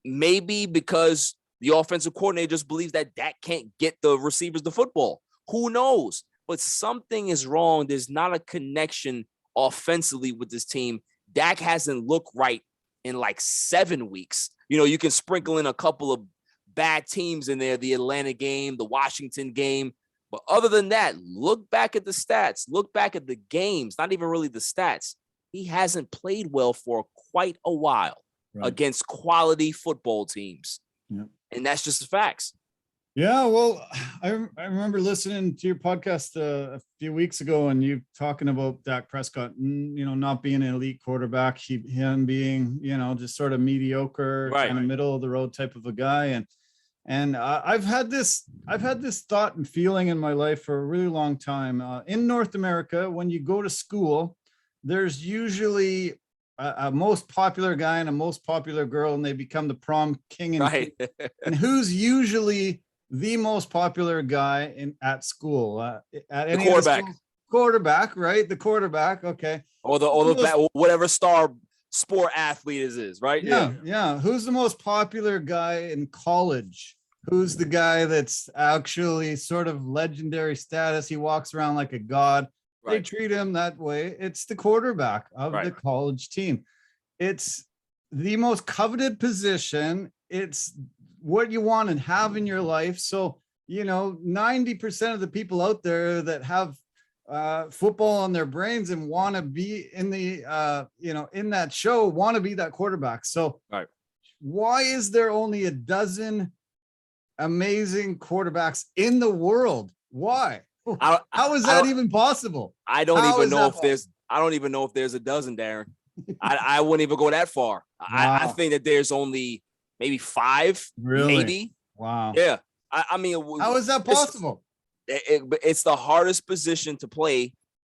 maybe because the offensive coordinator just believes that Dak can't get the receivers the football. Who knows? But something is wrong. There's not a connection offensively with this team. Dak hasn't looked right in like 7 weeks. You know, you can sprinkle in a couple of bad teams in there, the Atlanta game, the Washington game. But other than that, look back at the stats. Look back at the games, not even really the stats. He hasn't played well for quite a while against quality football teams. Yep. And that's just the facts. Yeah, well, I remember listening to your podcast a few weeks ago, and you talking about Dak Prescott, you know, not being an elite quarterback, him being, you know, just sort of mediocre, kind of middle of the road type of a guy. And I've had this thought and feeling in my life for a really long time. In North America, when you go to school, there's usually a most popular guy and a most popular girl, and they become the prom king and queen. And who's usually the most popular guy at school? At any quarterback, right? The quarterback, okay. Or the whatever star sport athlete is, right? Yeah. Who's the most popular guy in college? Who's the guy that's actually sort of legendary status? He walks around like a god. They treat him that way. It's the quarterback of the college team. It's the most coveted position. It's what you want and have in your life. So, you know, 90% of the people out there that have football on their brains and want to be in the, in that show, want to be that quarterback. So why is there only a dozen amazing quarterbacks in the world? Why? How is that even possible? I don't even know if there's a dozen, Darren. I wouldn't even go that far. Wow. I think that there's only maybe 5, maybe. Wow. Yeah. I mean, how is that possible? It's the hardest position to play.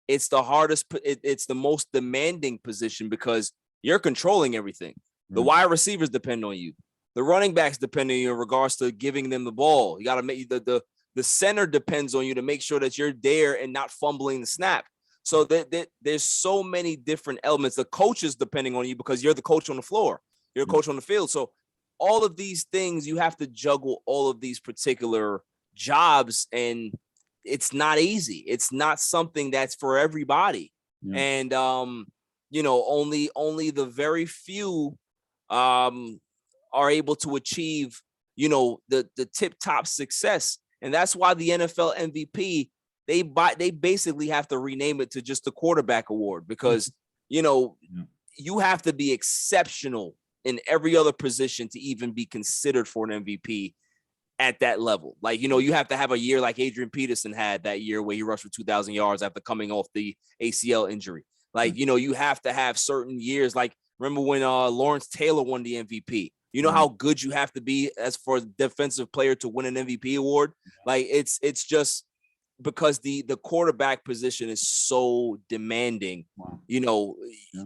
It's the most demanding position because you're controlling everything. The wide receivers depend on you. The running backs depend on you in regards to giving them the ball. You got to make the center depends on you to make sure that you're there and not fumbling the snap. So there's so many different elements. The coaches depending on you because you're the coach on the floor. You're a coach on the field. So all of these things, you have to juggle all of these particular jobs, and it's not easy. It's not something that's for everybody. Yeah. And, only the very few are able to achieve, the tip-top success. And that's why the NFL MVP, they basically have to rename it to just the quarterback award because, you have to be exceptional in every other position to even be considered for an MVP at that level. Like, you have to have a year like Adrian Peterson had that year where he rushed for 2,000 yards after coming off the ACL injury. Like, you have to have certain years. Like, remember when Lawrence Taylor won the MVP? You know how good you have to be as for a defensive player to win an MVP award? Like, it's just because the quarterback position is so demanding. Wow.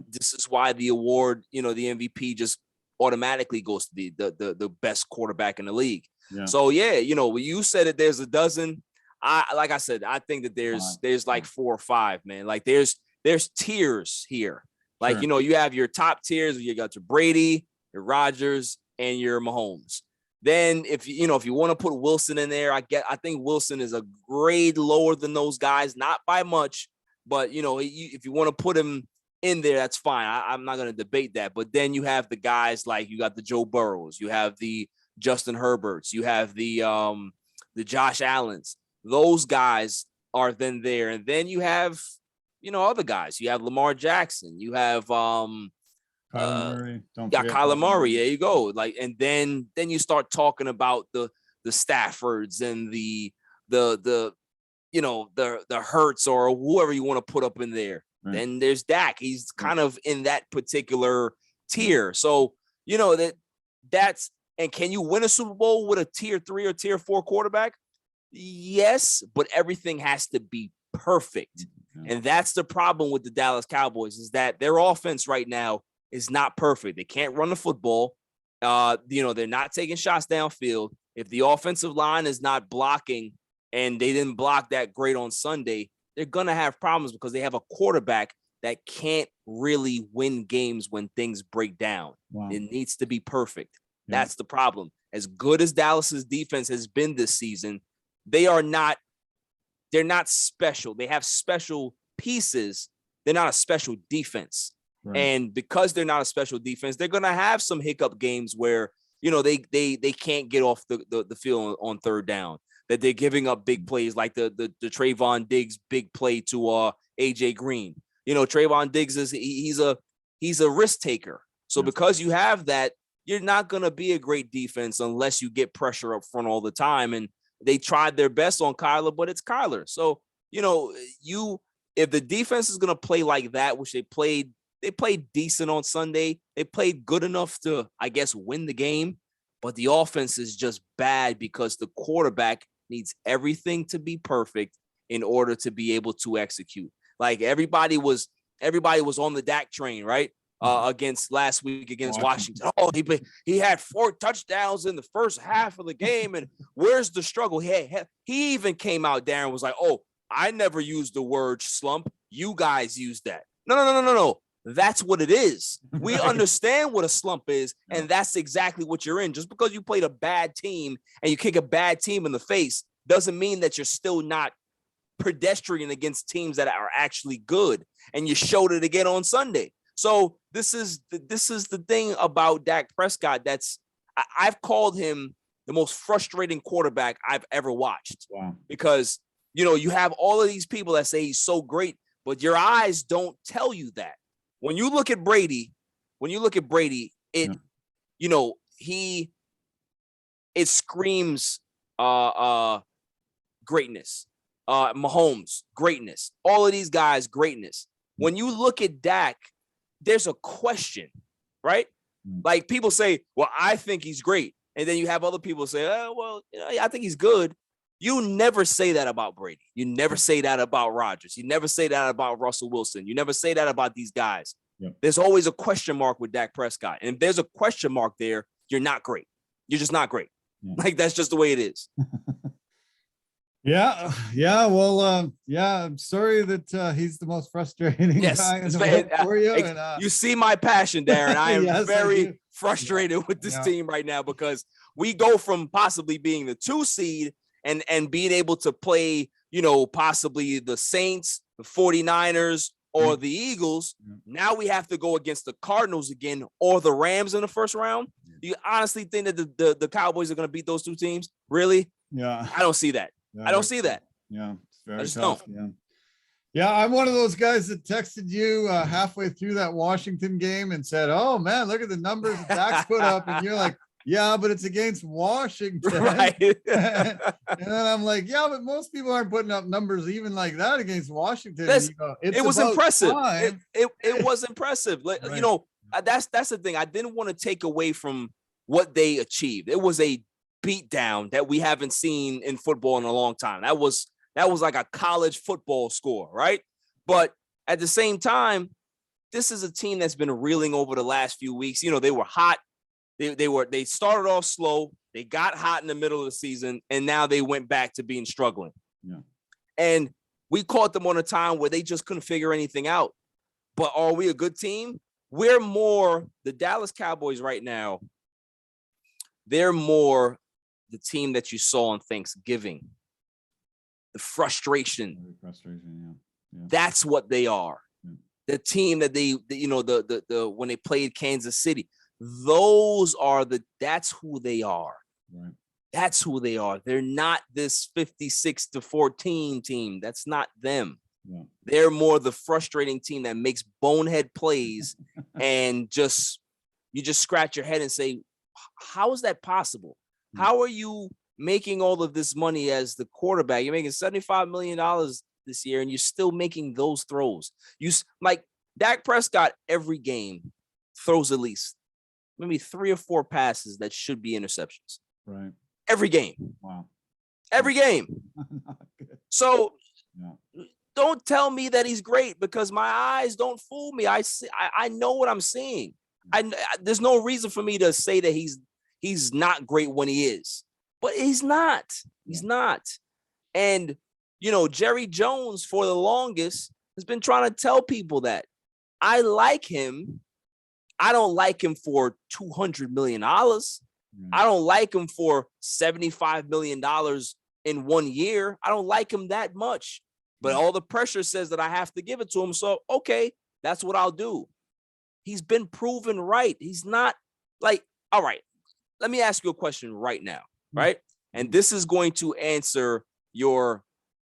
This is why the award, the MVP just automatically goes to the best quarterback in the league. Yeah. So when you said that there's a dozen, like I said, I think that there's like 4 or 5, man. Like there's tiers here. Like, Sure. You have your top tiers. You got your Brady, your Rodgers, and your Mahomes. Then if you want to put Wilson in there, I think Wilson is a grade lower than those guys, not by much, but if you want to put him in there, that's fine. I'm not going to debate that. But then you have the guys like you got the Joe Burrows, you have the Justin Herberts, you have the Josh Allens. Those guys are then there, and then you have other guys. You have Lamar Jackson. You have Kyler Murray. Kyler Murray. There you go. Like, and then you start talking about the Staffords and the Hurts or whoever you want to put up in there. Right. Then there's Dak. He's kind of in that particular tier. So that's and can you win a Super Bowl with a tier 3 or tier 4 quarterback? Yes, but everything has to be perfect. Yeah. And that's the problem with the Dallas Cowboys, is that their offense right now is not perfect. They can't run the football. They're not taking shots downfield. If the offensive line is not blocking, and they didn't block that great on Sunday, they're going to have problems because they have a quarterback that can't really win games when things break down. Wow. It needs to be perfect. Yeah. That's the problem. As good as Dallas's defense has been this season, they're not special. They have special pieces. They're not a special defense. Right. And because they're not a special defense, they're going to have some hiccup games where, they can't get off the field on third down, that they're giving up big plays like the Trayvon Diggs big play to AJ Green. Trayvon Diggs he's a risk taker. So yes. Because you have that, you're not going to be a great defense unless you get pressure up front all the time. And they tried their best on Kyler, but it's Kyler. So, if the defense is going to play like that, which they played decent on Sunday. They played good enough to, I guess, win the game, but the offense is just bad because the quarterback needs everything to be perfect in order to be able to execute. Like everybody was on the Dak train, right? Against last week against Washington. Oh, he had 4 touchdowns in the first half of the game. And where's the struggle? He even came out there and was like, oh, I never used the word slump. You guys used that. No. That's what it is. We understand what a slump is, and that's exactly what you're in. Just because you played a bad team and you kick a bad team in the face doesn't mean that you're still not pedestrian against teams that are actually good. And you showed it again on Sunday. So this is the thing about Dak Prescott. I've called him the most frustrating quarterback I've ever watched. Wow. Because, you have all of these people that say he's so great, but your eyes don't tell you that. When you look at Brady, it screams greatness. Mahomes, greatness. All of these guys, greatness. When you look at Dak, there's a question, right? Like people say, well, I think he's great. And then you have other people say, oh, well, I think he's good. You never say that about Brady. You never say that about Rodgers. You never say that about Russell Wilson. You never say that about these guys. Yep. There's always a question mark with Dak Prescott. And if there's a question mark there, you're not great. You're just not great. Yeah. Like, that's just the way it is. Yeah. Well, I'm sorry that he's the most frustrating guy in the world for you. You see my passion, Darren. I am very frustrated with this team right now because we go from possibly being the 2 seed and being able to play, possibly the Saints, the 49ers, or the Eagles. Now we have to go against the Cardinals again or the Rams in the first round. Do you honestly think that the Cowboys are going to beat those 2 teams? Really? Yeah. I don't see that. I don't see that. Yeah. It's very tough. Yeah. I'm one of those guys that texted you halfway through that Washington game and said, oh man, look at the numbers that Dak's put up. And you're like, yeah, but it's against Washington. Right. And then I'm like, yeah, but most people aren't putting up numbers even like that against Washington. It was impressive. It was impressive. Right. That's the thing. I didn't want to take away from what they achieved. It was a beatdown that we haven't seen in football in a long time. That was That was like a college football score, right? But at the same time, this is a team that's been reeling over the last few weeks. You know, they were hot. They started off slow. They got hot in the middle of the season, and now they went back to being struggling. Yeah. And we caught them on a time where they just couldn't figure anything out. But are we a good team? We're more the Dallas Cowboys right now. They're more the team that you saw on Thanksgiving. The frustration. Frustration, yeah. That's what they are. Yeah. The team that they you know, the when they played Kansas City, that's who they are. Right. That's who they are. They're not this 56-14 team. That's not them. Yeah. They're more the frustrating team that makes bonehead plays and you just scratch your head and say, how is that possible? How are you making all of this money as the quarterback? You're making $75 million this year and you're still making those throws. Like Dak Prescott every game throws at least maybe 3 or 4 passes that should be interceptions. Right. Every game. Wow. Every game. So yeah. Don't tell me that he's great because my eyes don't fool me. I know what I'm seeing. There's no reason for me to say that he's not great when he is, but he's not. He's not. And you know, Jerry Jones for the longest has been trying to tell people that I like him. I don't like him for $200 million. I don't like him for $75 million in 1 year. I don't like him that much. But all the pressure says that I have to give it to him. So, okay, that's what I'll do. He's been proven right. He's not like, all right, let me ask you a question right now, right? And this is going to answer your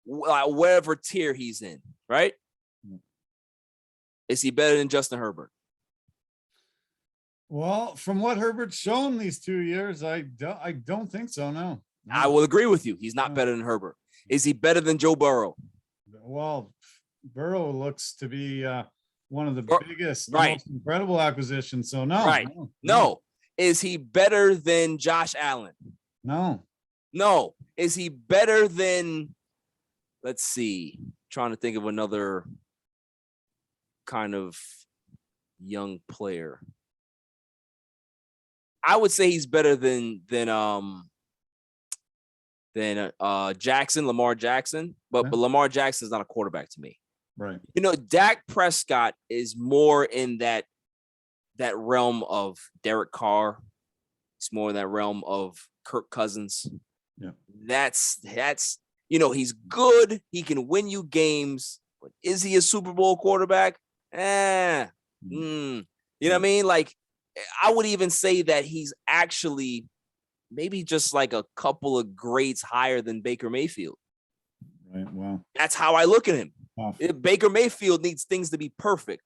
whatever tier he's in, right? Is he better than Justin Herbert? Well, from what Herbert's shown these 2 years, I don't think so, no. I will agree with you. He's not better than Herbert. Is he better than Joe Burrow? Well, Burrow looks to be one of the biggest, most incredible acquisitions. So no, right? No. Is he better than Josh Allen? No. No. Is he better than? Let's see. Trying to think of another kind of young player. I would say he's better than Jackson, Lamar Jackson, but Lamar Jackson is not a quarterback to me. Right. You know, Dak Prescott is more in that realm of Derek Carr. It's more in that realm of Kirk Cousins. Yeah. That's you know, he's good. He can win you games, but is he a Super Bowl quarterback? You know what I mean? Like, I would even say that he's actually maybe just like a couple of grades higher than Baker Mayfield. Right. Wow. That's how I look at him. Wow. Baker Mayfield needs things to be perfect.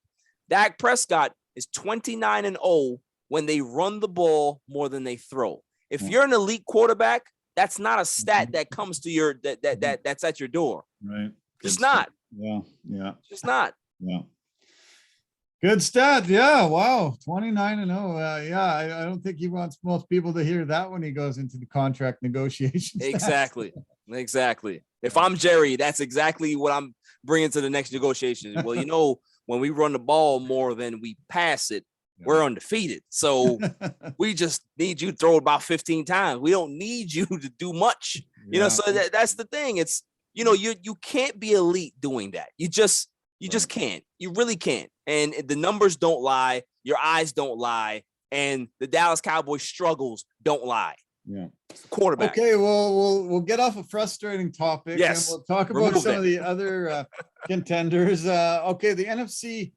Dak Prescott is 29-0 when they run the ball more than they throw. If you're an elite quarterback, that's not a stat that comes to your that's at your door. Right. It's not. Yeah. Yeah. It's not. Yeah. Good stat. Yeah. Wow. 29-0. Yeah. I don't think he wants most people to hear that when he goes into the contract negotiations. Exactly. Exactly. If I'm Jerry, that's exactly what I'm bringing to the next negotiation. Well, you know, when we run the ball more than we pass it, we're undefeated. So we just need you to throw it about 15 times. We don't need you to do much. You know, so that's the thing. It's, you know, you can't be elite doing that. You just can't. You really can't. And the numbers don't lie. Your eyes don't lie. And the Dallas Cowboys struggles don't lie. Yeah. Quarterback. Okay, well, we'll get off a frustrating topic. Yes. And we'll talk about some of the other contenders. Okay, the NFC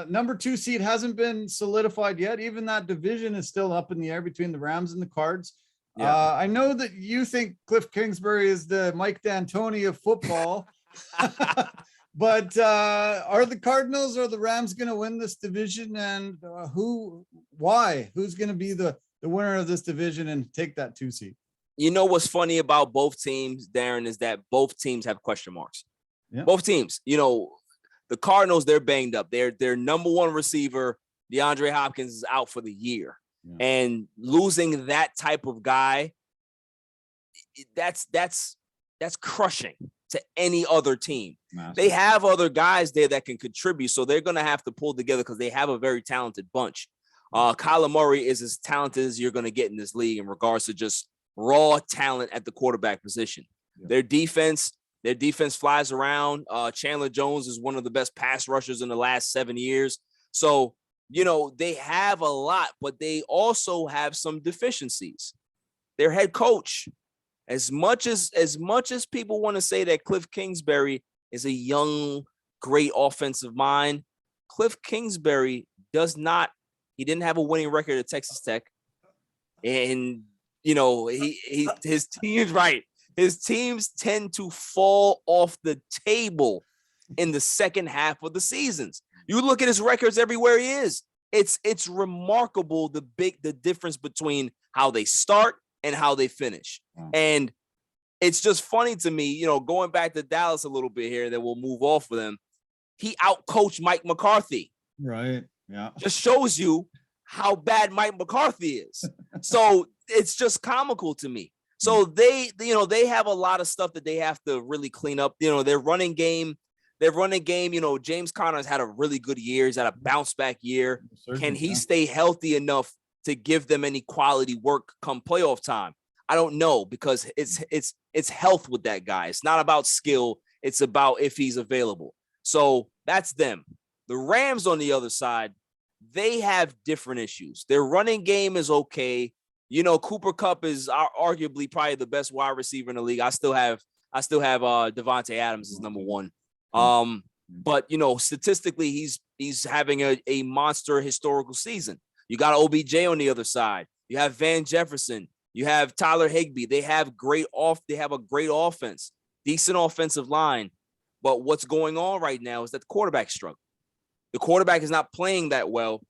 number 2 seed hasn't been solidified yet. Even that division is still up in the air between the Rams and the Cards. Yeah. I know that you think Cliff Kingsbury is the Mike D'Antoni of football. But are the Cardinals or the Rams going to win this division? And who's going to be the winner of this division and take that 2 seed? You know what's funny about both teams, Darren, is that both teams have question marks. Yeah. Both teams, you know, the Cardinals, they're banged up. Their number 1 receiver, DeAndre Hopkins, is out for the year. Yeah. And losing that type of guy, that's crushing. to any other team. Massive. They have other guys there that can contribute, so they're going to have to pull together because they have a very talented bunch. Kyler Murray is as talented as you're going to get in this league in regards to just raw talent at the quarterback position. Yeah. Their defense flies around. Chandler Jones is one of the best pass rushers in the last 7 years. So, they have a lot, but they also have some deficiencies. Their head coach, as much as people want to say that Cliff Kingsbury is a young, great offensive mind, Cliff Kingsbury he didn't have a winning record at Texas Tech. And, his team's right. His teams tend to fall off the table in the second half of the seasons. You look at his records everywhere he is. It's remarkable the difference between how they start and how they finish. And it's just funny to me, going back to Dallas a little bit here, then we'll move off of them. He outcoached Mike McCarthy. Right. Yeah. Just shows you how bad Mike McCarthy is. So it's just comical to me. So they have a lot of stuff that they have to really clean up. Their running game, James Conner's had a really good year. He's had a bounce back year. Can he stay healthy enough to give them any quality work come playoff time? I don't know, because it's health with that guy. It's not about skill. It's about if he's available. So that's them. The Rams on the other side, they have different issues. Their running game is okay. Cooper Kupp is arguably probably the best wide receiver in the league. I still have Devontae Adams as number one. But statistically, he's having a monster historical season. You got OBJ on the other side. You have Van Jefferson. You have Tyler Higbee. They have a great offense, decent offensive line. But what's going on right now is that the quarterback struggle. The quarterback is not playing that well,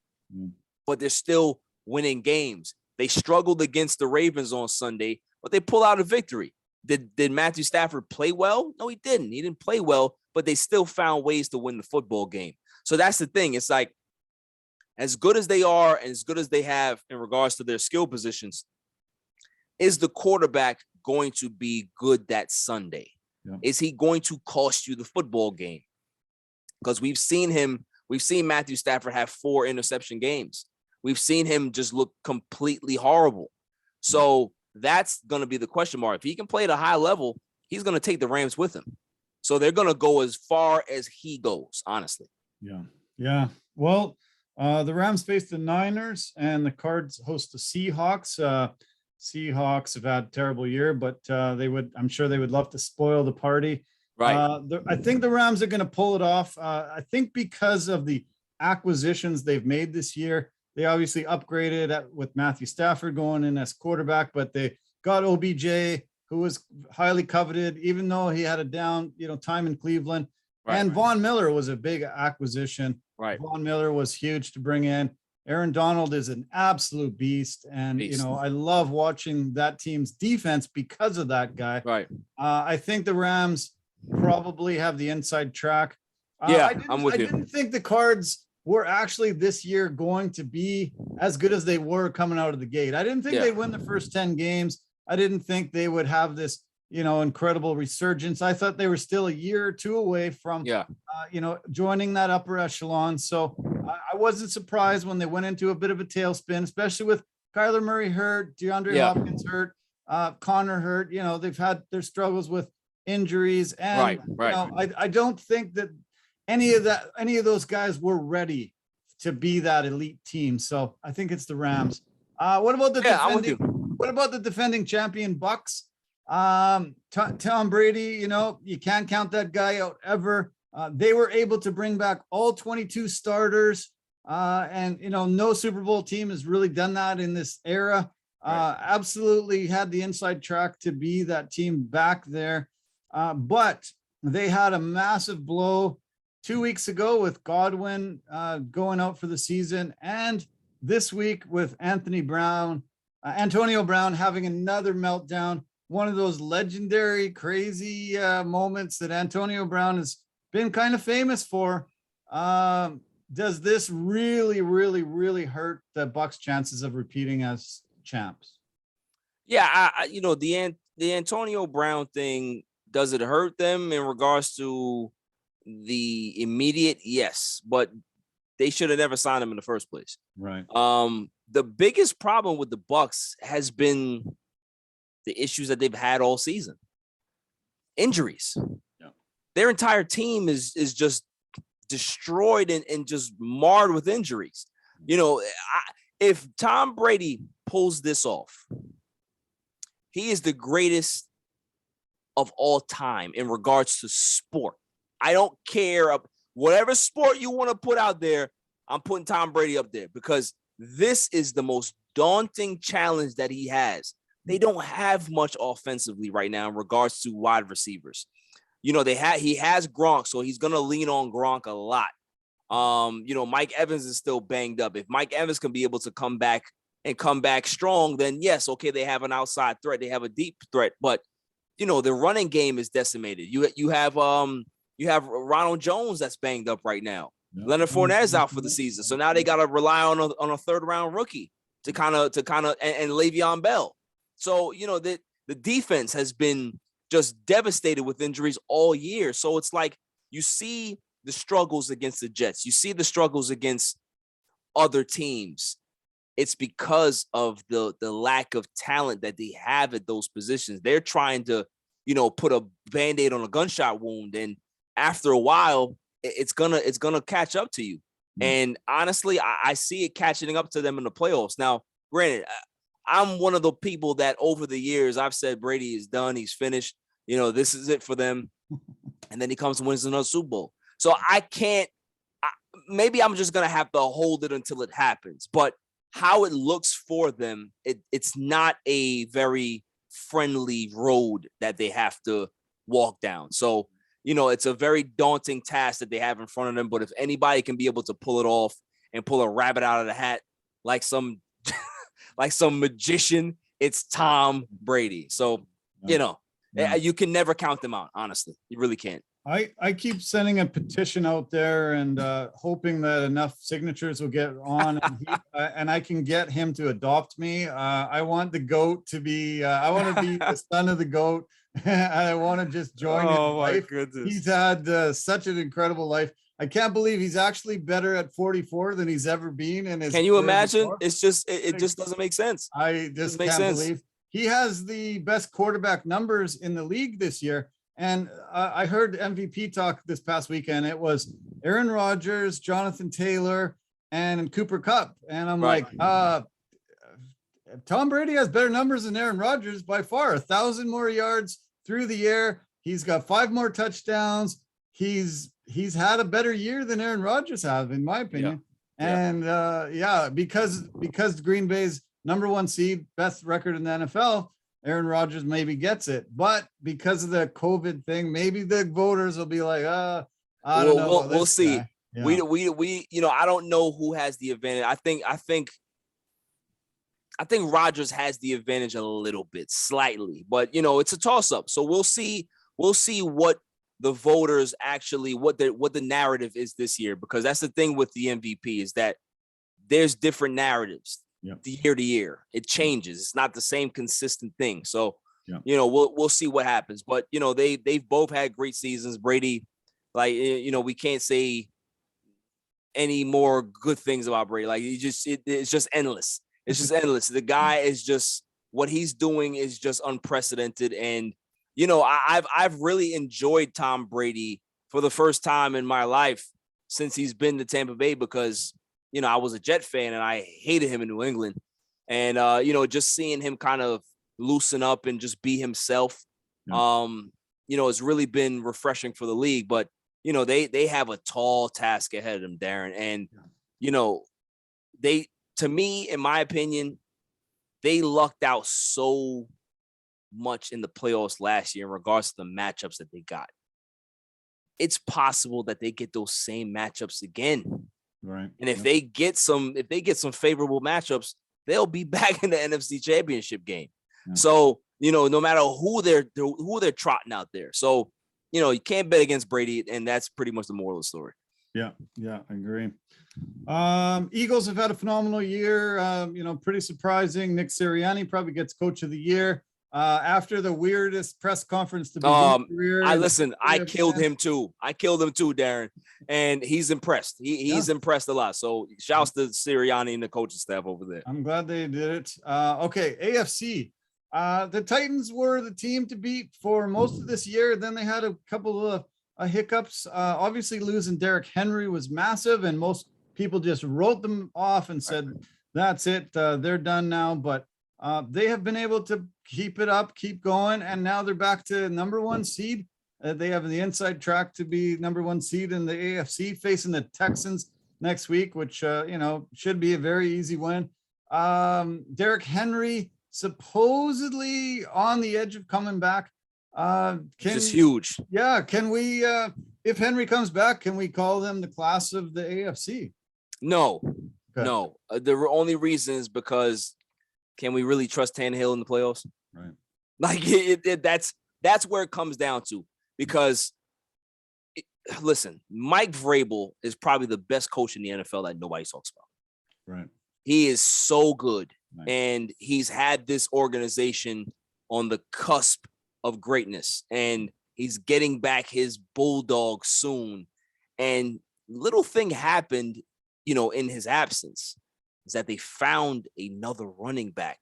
but they're still winning games. They struggled against the Ravens on Sunday, but they pull out a victory. Did Matthew Stafford play well? No, he didn't. He didn't play well, but they still found ways to win the football game. So that's the thing. It's like, as good as they are and as good as they have in regards to their skill positions, is the quarterback going to be good that Sunday? Yeah. Is he going to cost you the football game? Because we've seen Matthew Stafford have 4 interception games. We've seen him just look completely horrible. So that's going to be the question mark. If he can play at a high level, he's going to take the Rams with him. So they're going to go as far as he goes, honestly. Yeah. Yeah. Well, the Rams face the Niners and the Cards host the Seahawks. Seahawks have had a terrible year, but I'm sure they would love to spoil the party. Right. I think the Rams are going to pull it off. I think because of the acquisitions they've made this year, they obviously upgraded with Matthew Stafford going in as quarterback, but they got OBJ, who was highly coveted, even though he had a down, time in Cleveland. Right, and Von Miller was a big acquisition. Right. Von Miller was huge to bring in. Aaron Donald is an absolute beast. And, I love watching that team's defense because of that guy. Right. I think the Rams probably have the inside track. I'm with you. I didn't think the Cards were actually this year going to be as good as they were coming out of the gate. I didn't think they'd win the first 10 games. I didn't think they would have this, incredible resurgence. I thought they were still a year or two away from, joining that upper echelon. So I wasn't surprised when they went into a bit of a tailspin, especially with Kyler Murray hurt, DeAndre Hopkins hurt, Connor hurt. They've had their struggles with injuries. And, I don't think that any of those guys were ready to be that elite team. So I think it's the Rams. What about the defending champion Bucks? Tom Brady, you can't count that guy out ever. They were able to bring back all 22 starters. And no Super Bowl team has really done that in this era. Absolutely had the inside track to be that team back there. But they had a massive blow 2 weeks ago with Godwin going out for the season, and this week with Antonio Brown having another meltdown. One of those legendary, crazy moments that Antonio Brown has been kind of famous for. Does this really, really, really hurt the Bucks' chances of repeating as champs? Yeah, the Antonio Brown thing Does it hurt them in regards to the immediate? Yes, but they should have never signed him in the first place. Right. The biggest problem with the Bucs has been the issues that they've had all season. Injuries. Yeah. Their entire team is just destroyed and just marred with injuries. If Tom Brady pulls this off, he is the greatest of all time in regards to sport. I don't care whatever sport you want to put out there. I'm putting Tom Brady up there because this is the most daunting challenge that he has. They don't have much offensively right now in regards to wide receivers. He has Gronk, so he's gonna lean on Gronk a lot. Mike Evans is still banged up. If Mike Evans can be able to come back strong, then yes, okay, they have an outside threat, they have a deep threat, but the running game is decimated. You have Ronald Jones that's banged up right now. Yep. Leonard Fournette's out for the season, so now they got to rely on a third round rookie to kind of and Le'Veon Bell. So the defense has been just devastated with injuries all year. So it's like you see the struggles against the Jets, you see the struggles against other teams. It's because of the lack of talent that they have at those positions. They're trying to, put a Band-Aid on a gunshot wound, and after a while, it's gonna catch up to you. Mm-hmm. And honestly, I see it catching up to them in the playoffs. Now, granted, I'm one of the people that over the years I've said Brady is done, he's finished. This is it for them, and then he comes and wins another Super Bowl. So I can't. Maybe I'm just gonna have to hold it until it happens, but how it looks for them, it's not a very friendly road that they have to walk down. So, it's a very daunting task that they have in front of them. But if anybody can be able to pull it off and pull a rabbit out of the hat like some magician, it's Tom Brady. So, you can never count them out. Honestly, you really can't. I keep sending a petition out there and hoping that enough signatures will get on and I can get him to adopt me. I want the goat to be, I want to be the son of the goat. And I want to just join his life. Goodness. He's had such an incredible life. I can't believe he's actually better at 44 than he's ever been. Can you imagine? Before. It's just, it just doesn't make sense. I just can't believe he has the best quarterback numbers in the league this year. And I heard MVP talk this past weekend. It was Aaron Rodgers, Jonathan Taylor, and Cooper Kupp. And I'm like, Tom Brady has better numbers than Aaron Rodgers by far. 1,000 more yards through the air. He's got 5 more touchdowns. He's had a better year than Aaron Rodgers have, in my opinion. Yeah. And because Green Bay's #1 seed, best record in the NFL, Aaron Rodgers maybe gets it, but because of the COVID thing, maybe the voters will be like, I don't know. We'll see. Yeah. We I don't know who has the advantage. I think Rodgers has the advantage a little bit, slightly, but it's a toss up. So we'll see what the voters actually, what the narrative is this year, because that's the thing with the MVP is that there's different narratives. Yep. Year to year, it changes. It's not the same consistent thing. So, we'll see what happens. But they've both had great seasons. Brady, we can't say any more good things about Brady. Like it's just endless. It's just endless. The guy is just, what he's doing is just unprecedented. And I've really enjoyed Tom Brady for the first time in my life since he's been to Tampa Bay, because I was a Jet fan and I hated him in New England. And, just seeing him kind of loosen up and just be himself, it's really been refreshing for the league. But, they have a tall task ahead of them, Darren. And, to me, in my opinion, they lucked out so much in the playoffs last year in regards to the matchups that they got. It's possible that they get those same matchups again. Right. And if they get some favorable matchups, they'll be back in the NFC Championship game. Yeah. So, no matter who they're trotting out there. So, you can't bet against Brady, and that's pretty much the moral of the story. Yeah, I agree. Eagles have had a phenomenal year. Pretty surprising. Nick Sirianni probably gets coach of the year. after the weirdest press conference to begin his career. I killed him too. Darren, and he's impressed. He's impressed a lot. So shouts to Sirianni and the coaching staff over there. I'm glad they did it. Okay, AFC. The Titans were the team to beat for most of this year. Then they had a couple of hiccups. Obviously, losing Derrick Henry was massive, and most people just wrote them off and said, that's it. They're done now. But they have been able to keep it up, keep going, and now they're back to number 1 seed. They have the inside track to be number 1 seed in the AFC, facing the Texans next week, which should be a very easy win. Derrick Henry supposedly on the edge of coming back. Just huge. Yeah, can we? If Henry comes back, can we call them the class of the AFC? No, no. The only reason is because can we really trust Tannehill in the playoffs? Right. Like that's where it comes down to. Because listen, Mike Vrabel is probably the best coach in the NFL that nobody talks about. Right. He is so good, nice. And he's had this organization on the cusp of greatness, and he's getting back his Bulldog soon. And little thing happened, in his absence, is that they found another running back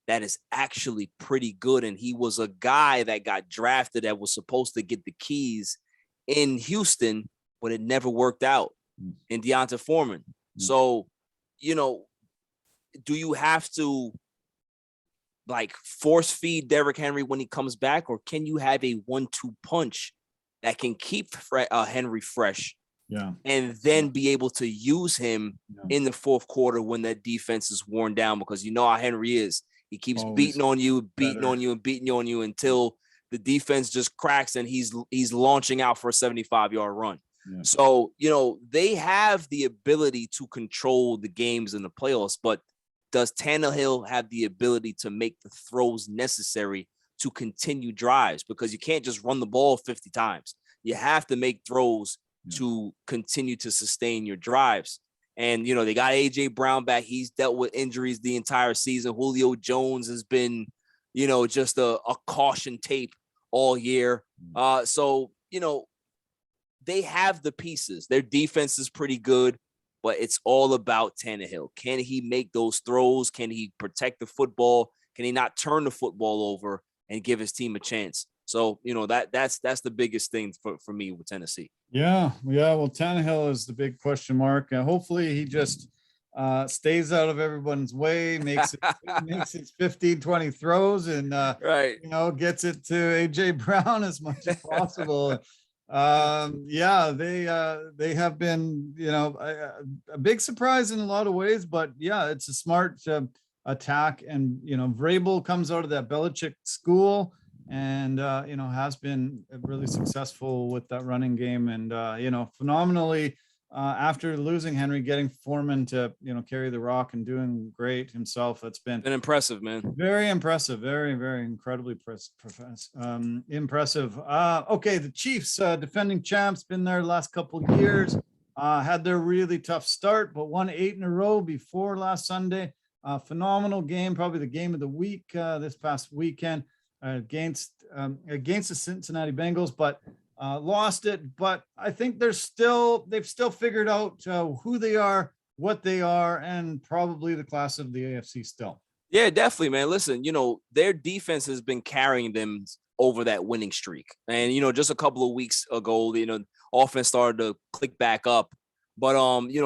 that is actually pretty good. And he was a guy that got drafted that was supposed to get the keys in Houston, but it never worked out in Deonta Foreman. So, do you have to force feed Derrick Henry when he comes back, or can you have a 1-2 punch that can keep Henry fresh? Yeah. And then be able to use him in the fourth quarter when that defense is worn down, because you know how Henry is. He keeps beating on you until the defense just cracks and he's launching out for a 75-yard run. Yeah. So, they have the ability to control the games in the playoffs, but does Tannehill have the ability to make the throws necessary to continue drives? Because you can't just run the ball 50 times. You have to make throws to continue to sustain your drives. And, they got A.J. Brown back. He's dealt with injuries the entire season. Julio Jones has been, just a caution tape all year. So, they have the pieces. Their defense is pretty good, but it's all about Tannehill. Can he make those throws? Can he protect the football? Can he not turn the football over and give his team a chance? So, that's the biggest thing for me with Tennessee. Yeah. Well, Tannehill is the big question mark. Hopefully he just stays out of everyone's way, makes his 15, 20 throws and, gets it to AJ Brown as much as possible. They have been, a big surprise in a lot of ways, but it's a smart attack. And, Vrabel comes out of that Belichick school and, has been really successful with that running game and, phenomenally after losing Henry, getting Foreman to, carry the rock and doing great himself. It's been impressive, man. Very impressive. Very, very incredibly impressive. Okay. The Chiefs, defending champs, been there the last couple of years, had their really tough start, but won 8 in a row before last Sunday. Phenomenal game, probably the game of the week this past weekend against the Cincinnati Bengals, but lost it. But I think they've still figured out who they are, what they are, and probably the class of the AFC still. Yeah, definitely, man. Listen, their defense has been carrying them over that winning streak. And, just a couple of weeks ago, offense started to click back up. But,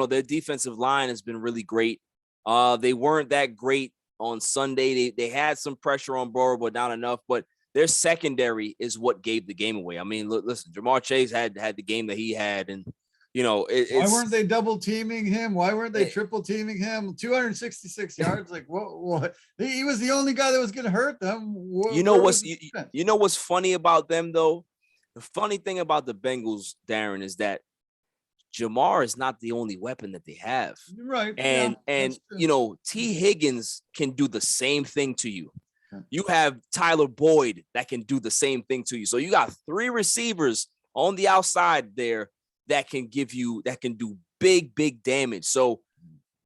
their defensive line has been really great. They weren't that great on Sunday. They had some pressure on Burrow, but not enough. But their secondary is what gave the game away. I mean, listen, Jamar Chase had the game that he had, and why weren't they double teaming him? Why weren't they triple teaming him? 266 yards. Like what? He was the only guy that was going to hurt them. What's funny about them though? The funny thing about the Bengals, Darren, is that Jamar is not the only weapon that they have. Right. And T. Higgins can do the same thing to you. You have Tyler Boyd that can do the same thing to you. So you got 3 receivers on the outside there that can do big damage. So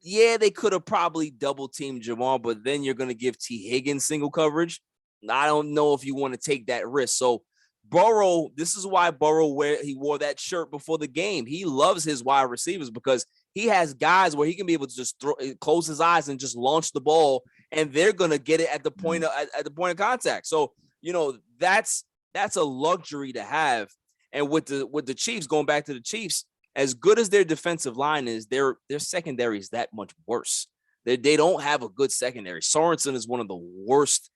yeah, they could have probably double teamed Jamar, but then you're going to give T. Higgins single coverage. I don't know if you want to take that risk. So Burrow, this is why Burrow he wore that shirt before the game. He loves his wide receivers because he has guys where he can be able to just close his eyes and just launch the ball, and they're gonna get it at the point of contact. So that's a luxury to have. And with the Chiefs, going back to the Chiefs, as good as their defensive line is, their secondary is that much worse. They don't have a good secondary. Sorensen is one of the worst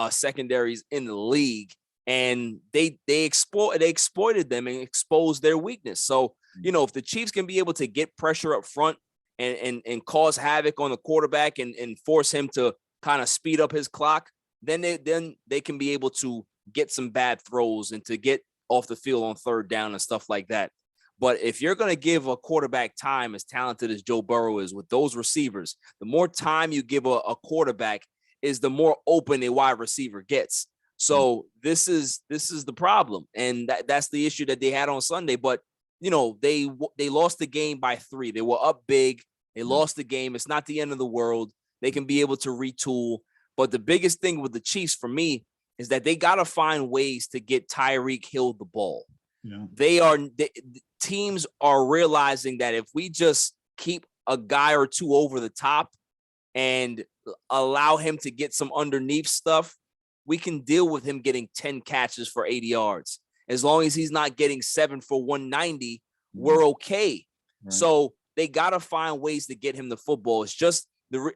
secondaries in the league, and they exploited them and exposed their weakness. So if the Chiefs can be able to get pressure up front and cause havoc on the quarterback and force him to kind of speed up his clock, then they can be able to get some bad throws and to get off the field on third down and stuff like that. But if you're going to give a quarterback time as talented as Joe Burrow is with those receivers, the more time you give a quarterback is the more open a wide receiver gets. So this is the problem. And that's the issue that they had on Sunday. But, they lost the game by 3. They were up big. They lost the game. It's not the end of the world. They can be able to retool. But the biggest thing with the Chiefs for me is that they got to find ways to get Tyreek Hill the ball. Yeah. Teams are realizing that if we just keep a guy or two over the top and allow him to get some underneath stuff, we can deal with him getting 10 catches for 80 yards. As long as he's not getting 7 for 190, we're okay. Right. So they got to find ways to get him the football. It's just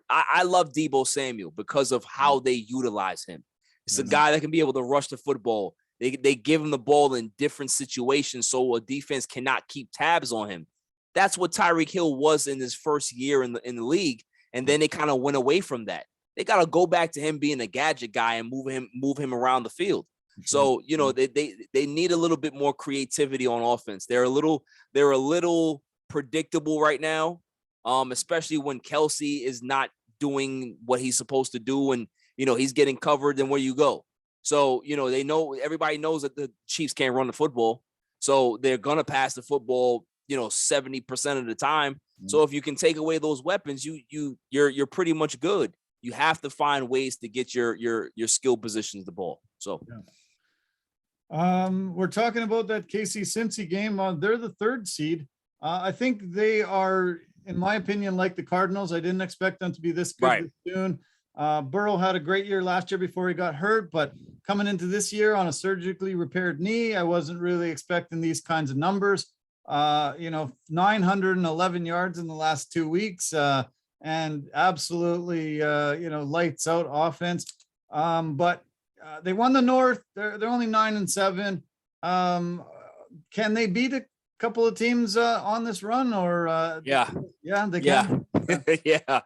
I love Deebo Samuel because of how they utilize him. It's a guy that can be able to rush the football. They give him the ball in different situations so a defense cannot keep tabs on him. That's what Tyreek Hill was in his first year in the league, and then they kind of went away from that. They got to go back to him being a gadget guy and move him around the field. So they need a little bit more creativity on offense. They're a little predictable right now, especially when Kelsey is not doing what he's supposed to do, and he's getting covered. Then where you go? So everybody knows that the Chiefs can't run the football, so they're gonna pass the football 70% of the time. So if you can take away those weapons, you're pretty much good. You have to find ways to get your skill positions the ball. So. Yeah. We're talking about that KC-Cincy game. They're the 3rd seed. I think they are, in my opinion, like the Cardinals. I didn't expect them to be this good this soon. Burrow had a great year last year before he got hurt, but coming into this year on a surgically repaired knee, I wasn't really expecting these kinds of numbers. 911 yards in the last 2 weeks, and absolutely, lights out offense. But they won the North. They're only 9-7. Can they beat a couple of teams on this run? Or they can. Yeah.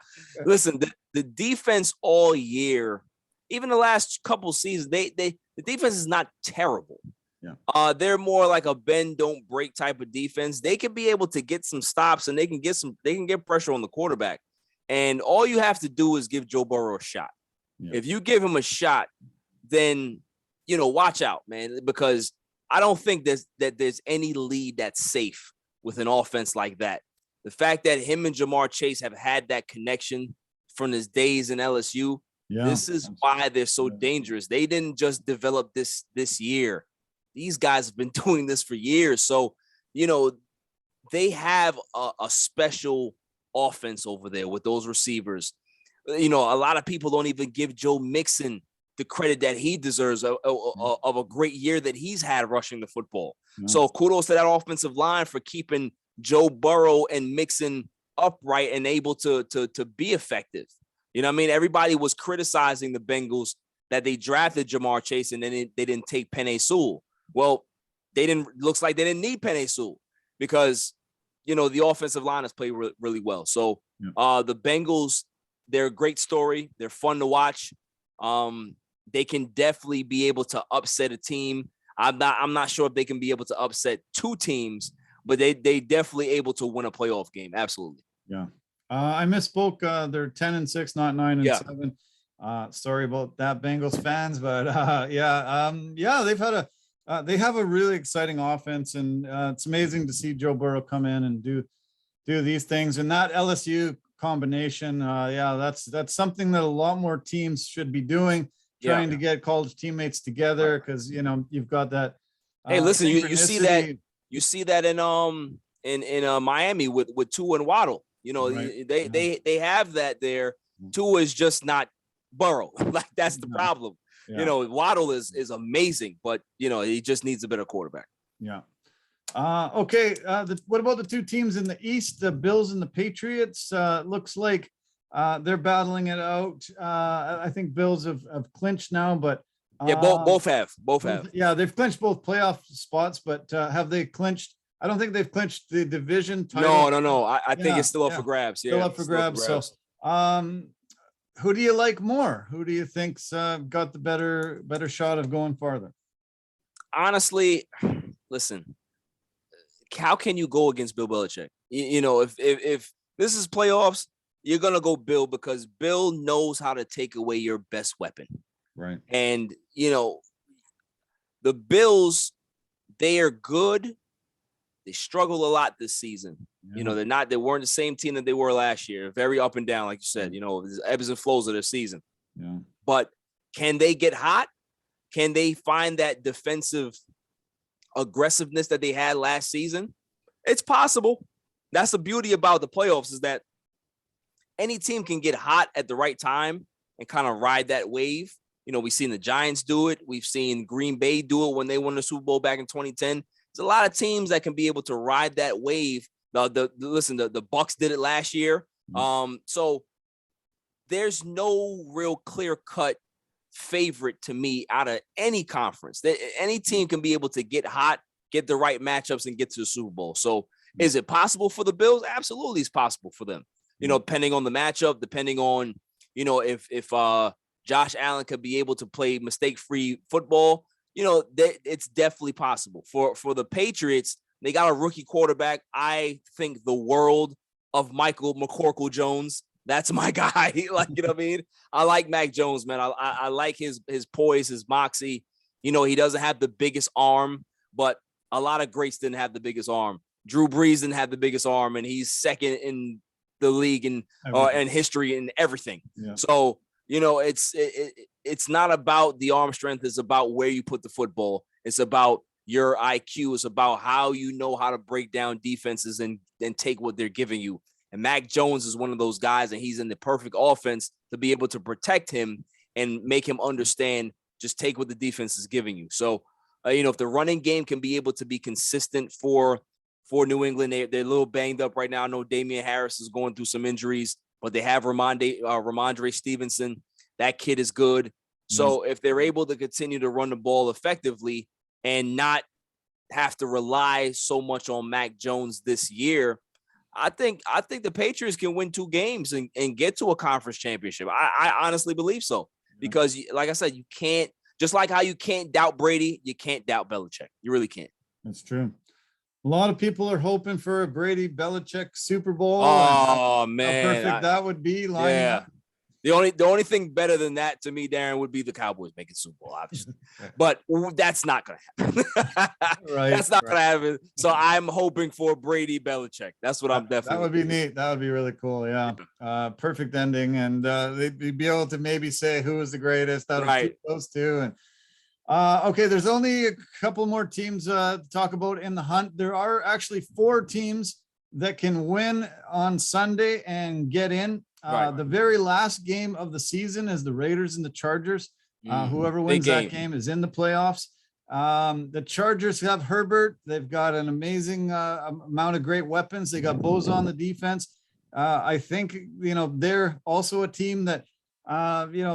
Listen, the defense all year, even the last couple seasons, the defense is not terrible. Yeah. They're more like a bend don't break type of defense. They can be able to get some stops and they can get pressure on the quarterback. And all you have to do is give Joe Burrow a shot. Yeah. If you give him a shot, then watch out, man, because I don't think there's any lead that's safe with an offense like that. The fact that him and Jamar Chase have had that connection from his days in LSU, this is why they're so dangerous. They didn't just develop this year. These guys have been doing this for years. So, they have a special offense over there with those receivers. A lot of people don't even give Joe Mixon the credit that he deserves of a great year that he's had rushing the football. Mm-hmm. So kudos to that offensive line for keeping Joe Burrow and Mixon upright and able to be effective. Everybody was criticizing the Bengals that they drafted Jamar Chase and then they didn't take Penei Sewell. Well, looks like they didn't need Penei Sewell because, the offensive line has played really well. So the Bengals, they're a great story. They're fun to watch. They can definitely be able to upset a team. I'm not sure if they can be able to upset 2 teams, but they definitely able to win a playoff game. Absolutely. Yeah. I misspoke. They're 10-6, not 9-7. Sorry about that, Bengals fans, but they've had they have a really exciting offense, and it's amazing to see Joe Burrow come in and do these things. And that LSU combination, that's something that a lot more teams should be doing. trying to get college teammates together because you've got that. Hey, listen, you see that in Miami with Tua and Waddle. They have that there. Tua is just not Burrow. Like that's the problem. Yeah. Waddle is amazing, but he just needs a better quarterback. Yeah. Okay. What about the two teams in the East, the Bills and the Patriots? Looks like they're battling it out. I think Bills have clinched now, but both have. Yeah, they've clinched both playoff spots, but have they clinched? I don't think they've clinched the division title. No. I think it's still up for grabs. Yeah, still up for grabs. So, who do you like more? Who do you think's got the better shot of going farther? Honestly, listen, how can you go against Bill Belichick? If this is playoffs, you're gonna go Bill because Bill knows how to take away your best weapon. Right. And the Bills, they are good. They struggle a lot this season. Yeah. They weren't the same team that they were last year. Very up and down, like you said, there's ebbs and flows of their season. Yeah. But can they get hot? Can they find that defensive aggressiveness that they had last season? It's possible. That's the beauty about the playoffs is that any team can get hot at the right time and kind of ride that wave. We've seen the Giants do it. We've seen Green Bay do it when they won the Super Bowl back in 2010. There's a lot of teams that can be able to ride that wave. The Bucks did it last year. So there's no real clear-cut favorite to me out of any conference. Any team can be able to get hot, get the right matchups, and get to the Super Bowl. So is it possible for the Bills? Absolutely, it's possible for them. Depending on the matchup, depending on if Josh Allen could be able to play mistake-free football. It's definitely possible. For the Patriots, they got a rookie quarterback. I think the world of Michael McCorkle-Jones. That's my guy. What I mean? I like Mac Jones, man. I like his poise, his moxie. He doesn't have the biggest arm, but a lot of greats didn't have the biggest arm. Drew Brees didn't have the biggest arm, and he's second in the league and history and everything. Yeah. So, it's not about the arm strength. It's about where you put the football. It's about your IQ. It's about how you know how to break down defenses and take what they're giving you. And Mac Jones is one of those guys, and he's in the perfect offense to be able to protect him and make him understand, just take what the defense is giving you. So, if the running game can be able to be consistent for New England, they're a little banged up right now. I know Damian Harris is going through some injuries, but they have Ramondre Stevenson. That kid is good. So if they're able to continue to run the ball effectively and not have to rely so much on Mac Jones this year, I think the Patriots can win 2 games and get to a conference championship. I honestly believe so because, like I said, you can't, just like how you can't doubt Brady, you can't doubt Belichick. You really can't. That's true. A lot of people are hoping for a Brady Belichick Super Bowl. Oh, man. How perfect that would be. Yeah. The only thing better than that to me, Darren, would be the Cowboys making Super Bowl, obviously. But that's not going to happen. Right. That's not going to happen. So I'm hoping for Brady Belichick. That's what I'm definitely. That would be neat. That would be really cool. Yeah. Perfect ending. And they'd be able to maybe say who was the greatest out of those two. And okay, there's only a couple more teams to talk about in the hunt. There are actually 4 teams that can win on Sunday and get in. The very last game of the season is the Raiders and the Chargers. Whoever wins that game is in the playoffs. The Chargers have Herbert. They've got an amazing amount of great weapons. They got Bosa on the defense. I think, they're also a team that,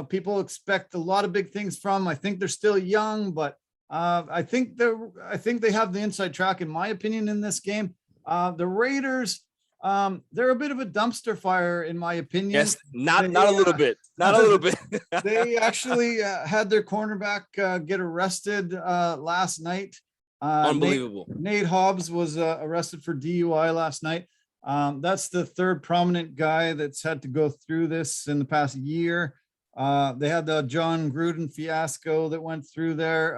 people expect a lot of big things from. I think they're still young, but I think they have the inside track, in my opinion, in this game. The Raiders, they're a bit of a dumpster fire, in my opinion. Yes, not a little bit. Not a little bit. They actually had their cornerback get arrested last night. Unbelievable. Nate Hobbs was arrested for DUI last night. That's the 3rd prominent guy that's had to go through this in the past year. They had the John Gruden fiasco that went through there.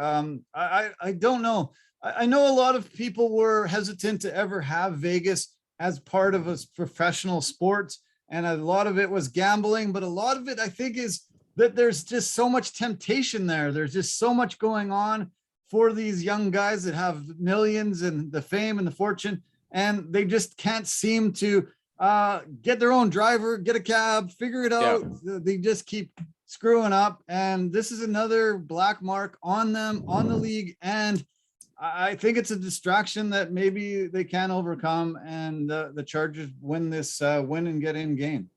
I don't know. I know a lot of people were hesitant to ever have Vegas as part of a professional sports, and a lot of it was gambling, but a lot of it, I think, is that there's just so much temptation there. There's just so much going on for these young guys that have millions and the fame and the fortune, and they just can't seem to get their own driver, get a cab, figure it out. Yeah. They just keep screwing up, and this is another black mark on them, on the league, and I think it's a distraction that maybe they can overcome, and the Chargers win this win and get in game.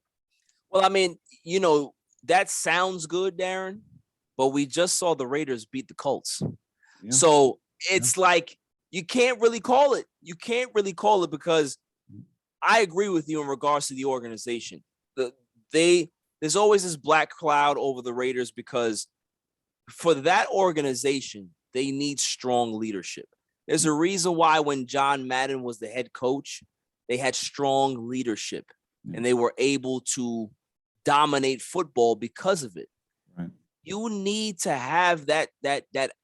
Well, I mean, you know, that sounds good, Darren, but we just saw the Raiders beat the Colts. Yeah. So it's like, you can't really call it. You can't really call it, because I agree with you in regards to the organization. There's always this black cloud over the Raiders, because for that organization, they need strong leadership. There's a reason why when John Madden was the head coach, they had strong leadership and they were able to dominate football because of it. Right. You need to have that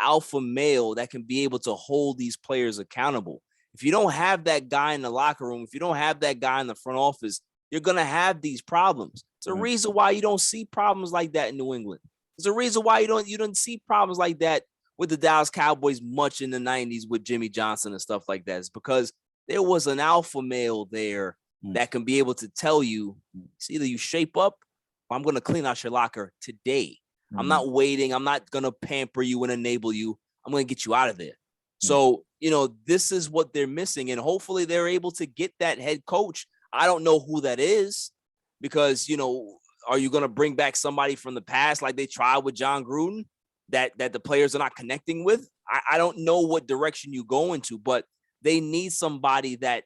alpha male that can be able to hold these players accountable. If you don't have that guy in the locker room, if you don't have that guy in the front office, you're going to have these problems. There's a reason why you don't see problems like that in New England. There's a reason why you don't see problems like that with the Dallas Cowboys much in the 90s with Jimmy Johnson and stuff like that. It's because there was an alpha male there that can be able to tell you, it's either you shape up or I'm going to clean out your locker today. I'm not waiting. I'm not going to pamper you and enable you. I'm going to get you out of there. So, you know, this is what they're missing. And hopefully they're able to get that head coach. I don't know who that is, because, you know, are you going to bring back somebody from the past like they tried with John Gruden that the players are not connecting with? I don't know what direction you go into, but they need somebody that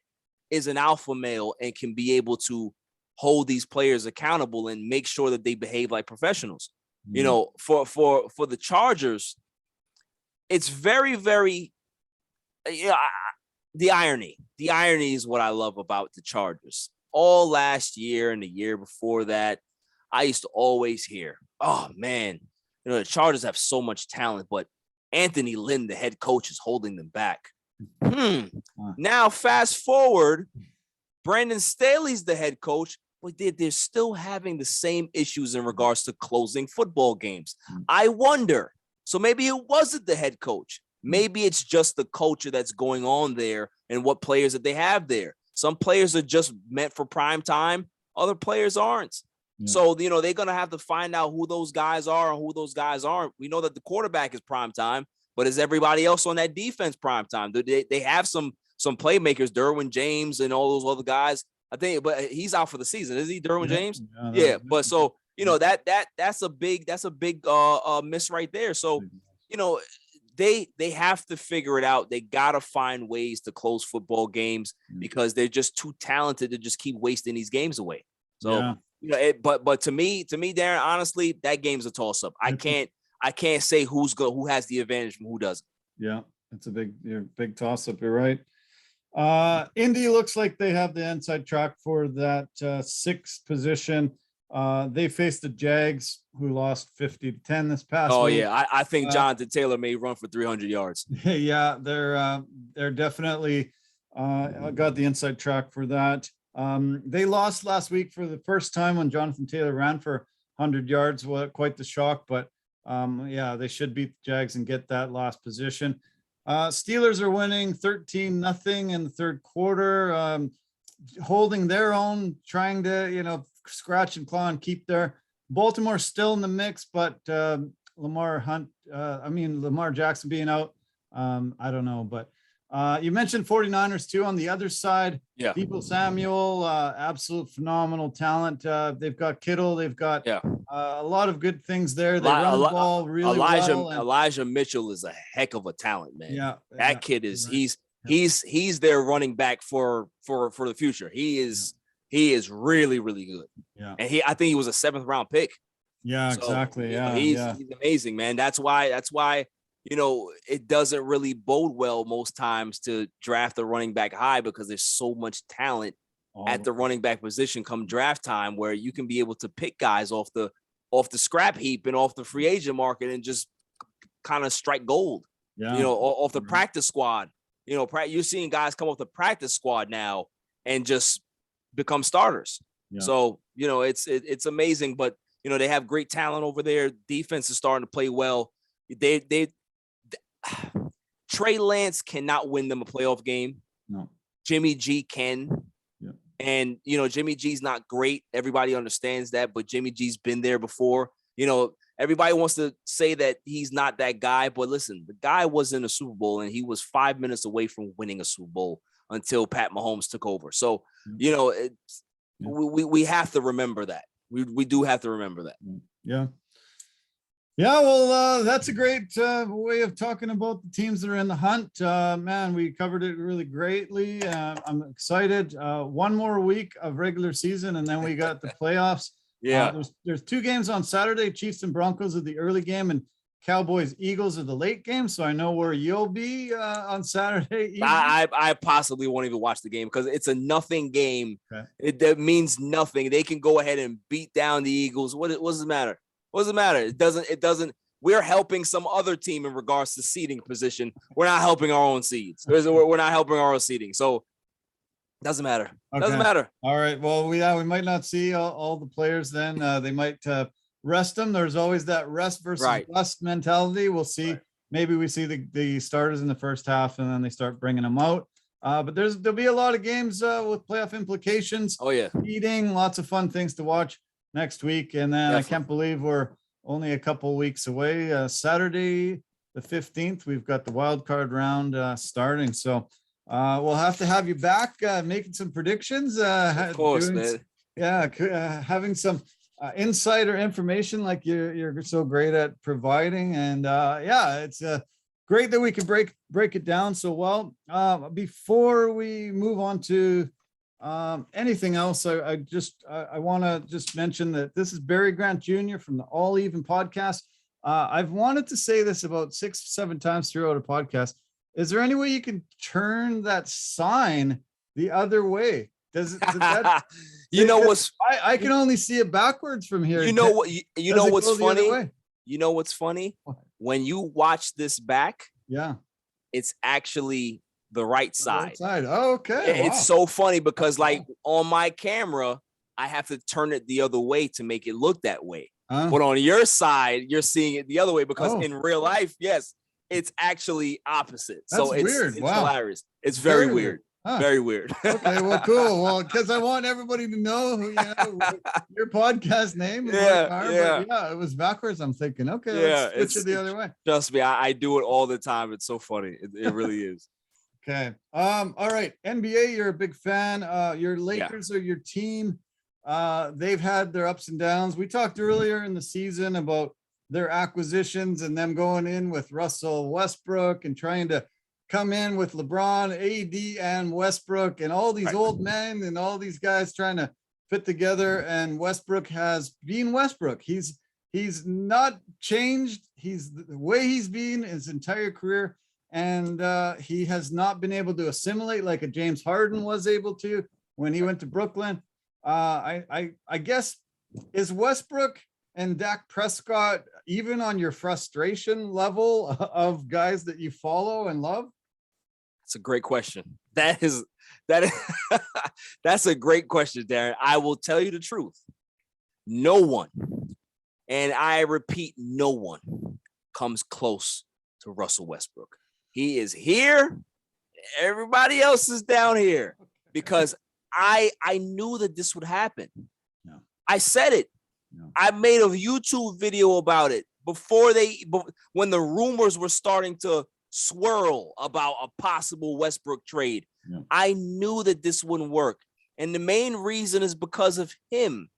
is an alpha male and can be able to hold these players accountable and make sure that they behave like professionals. You know, for the Chargers, it's very, very, the irony is what I love about the Chargers. All last year and the year before that, I used to always hear, oh man, you know, the Chargers have so much talent, but Anthony Lynn, the head coach, is holding them back. Now fast forward, Brandon Staley's the head coach, but they're still having the same issues in regards to closing football games. I wonder, so maybe it wasn't the head coach. Maybe it's just the culture that's going on there and what players that they have there. Some players are just meant for prime time. Other players aren't. Yeah. So, you know, they're going to have to find out who those guys are and who those guys aren't. We know that the quarterback is prime time, but is everybody else on that defense prime time? They have some playmakers, Derwin James and all those other guys. I think, but he's out for the season. Is he, Derwin James? Yeah. But so, you know, that's a big miss right there. So, you know, they have to figure it out. They got to find ways to close football games because they're just too talented to just keep wasting these games away. So, you know, but to me, Darren, honestly, that game's a toss up. I can't say who has the advantage from who doesn't. Yeah, it's a big toss up. You're right. Indy looks like they have the inside track for that sixth position. They faced the Jags, who lost 50-10 this past week. Yeah, I think Jonathan Taylor may run for 300 yards. Yeah, they're definitely got the inside track for that. They lost last week for the first time when Jonathan Taylor ran for 100 yards. Well, quite the shock, but yeah, they should beat the Jags and get that last position. Steelers are winning 13-0 in the third quarter, holding their own, trying to, you know, scratch and claw and keep their Baltimore still in the mix, but Lamar Jackson being out, I don't know, but you mentioned 49ers too on the other side. Yeah. Deebo Samuel, absolute phenomenal talent. They've got Kittle. They've got a lot of good things there. They run the ball really well. Elijah Mitchell is a heck of a talent, man. Yeah. That kid is, he's their running back for the future. He is really, really good. Yeah. And I think he was a 7th round pick. Yeah, so, exactly. Yeah. He's amazing, man. That's why, you know, it doesn't really bode well most times to draft a running back high, because there's so much talent at the running back position come draft time, where you can be able to pick guys off the scrap heap and off the free agent market and just kind of strike gold. Yeah. You know, off the practice squad. You know, you're seeing guys come off the practice squad now and just become starters. Yeah. So, you know, it's amazing, but You know, they have great talent over there. Defense is starting to play well. Trey Lance cannot win them a playoff game. No. Jimmy G can. Yeah. And, you know, Jimmy G's not great. Everybody understands that, but Jimmy G's been there before. You know, everybody wants to say that he's not that guy, but listen, the guy was in a Super Bowl and he was 5 minutes away from winning a Super Bowl until Pat Mahomes took over. So, you know, we have to remember that. We do have to remember that. Yeah. Yeah, well, that's a great way of talking about the teams that are in the hunt. Man, we covered it really greatly. I'm excited. One more week of regular season, and then we got the playoffs. Yeah. There's 2 games on Saturday. Chiefs and Broncos are the early game, and Cowboys Eagles are the late game. So I know where you'll be on Saturday evening. I possibly won't even watch the game because it's a nothing game. Okay. That means nothing. They can go ahead and beat down the Eagles. What does it matter? What does it matter? It doesn't. We're helping some other team in regards to seeding position. We're not helping our own seeds. We're not helping our own seeding. So doesn't matter. Okay. Doesn't matter. All right. Well, we might not see all the players then. They might rest them. There's always that rest versus rest mentality. We'll see. Right. Maybe we see the starters in the first half and then they start bringing them out. But there'll be a lot of games with playoff implications. Oh yeah. Eating, lots of fun things to watch next week. And then I can't believe we're only a couple weeks away. Saturday, the 15th, we've got the wild card round starting. So we'll have to have you back making some predictions. Of course, man. Yeah, having some insider information like you're so great at providing. And it's great that we can break it down so well. Before we move on to anything else, I want to just mention that this is Barry Grant Jr. from the All Even podcast. I've wanted to say this about 6-7 times throughout a podcast. Is there any way you can turn that sign the other way? Does that you know what's I can only see it backwards from here. You know what you know what's funny? You know what's funny? When you watch this back, it's actually the right side. Oh, okay. It's so funny because like on my camera, I have to turn it the other way to make it look that way. But on your side, you're seeing it the other way because in real life, yes, it's actually opposite. That's it's weird. It's hilarious. It's very weird. Huh. Very weird. Okay, well, cool. Well, because I want everybody to know who your podcast name. It was backwards. I'm thinking, okay, let's switch it the other way. Trust me, I do it all the time. It's so funny. It really is. Okay. All right. NBA, you're a big fan. Your Lakers are your team. They've had their ups and downs. We talked earlier in the season about their acquisitions and them going in with Russell Westbrook and trying to come in with LeBron, AD, and Westbrook and all these old men and all these guys trying to fit together. And Westbrook has been Westbrook. He's not changed. He's the way he's been his entire career. And he has not been able to assimilate like a James Harden was able to when he went to Brooklyn. I guess, is Westbrook and Dak Prescott even on your frustration level of guys that you follow and love? That's a great question. That's a great question, Darren. I will tell you the truth. No one, and I repeat, no one comes close to Russell Westbrook. He is here. Everybody else is down here because I knew that this would happen. No. I said it. No. I made a YouTube video about it when the rumors were starting to swirl about a possible Westbrook trade. Yeah. I knew that this wouldn't work. And the main reason is because of him,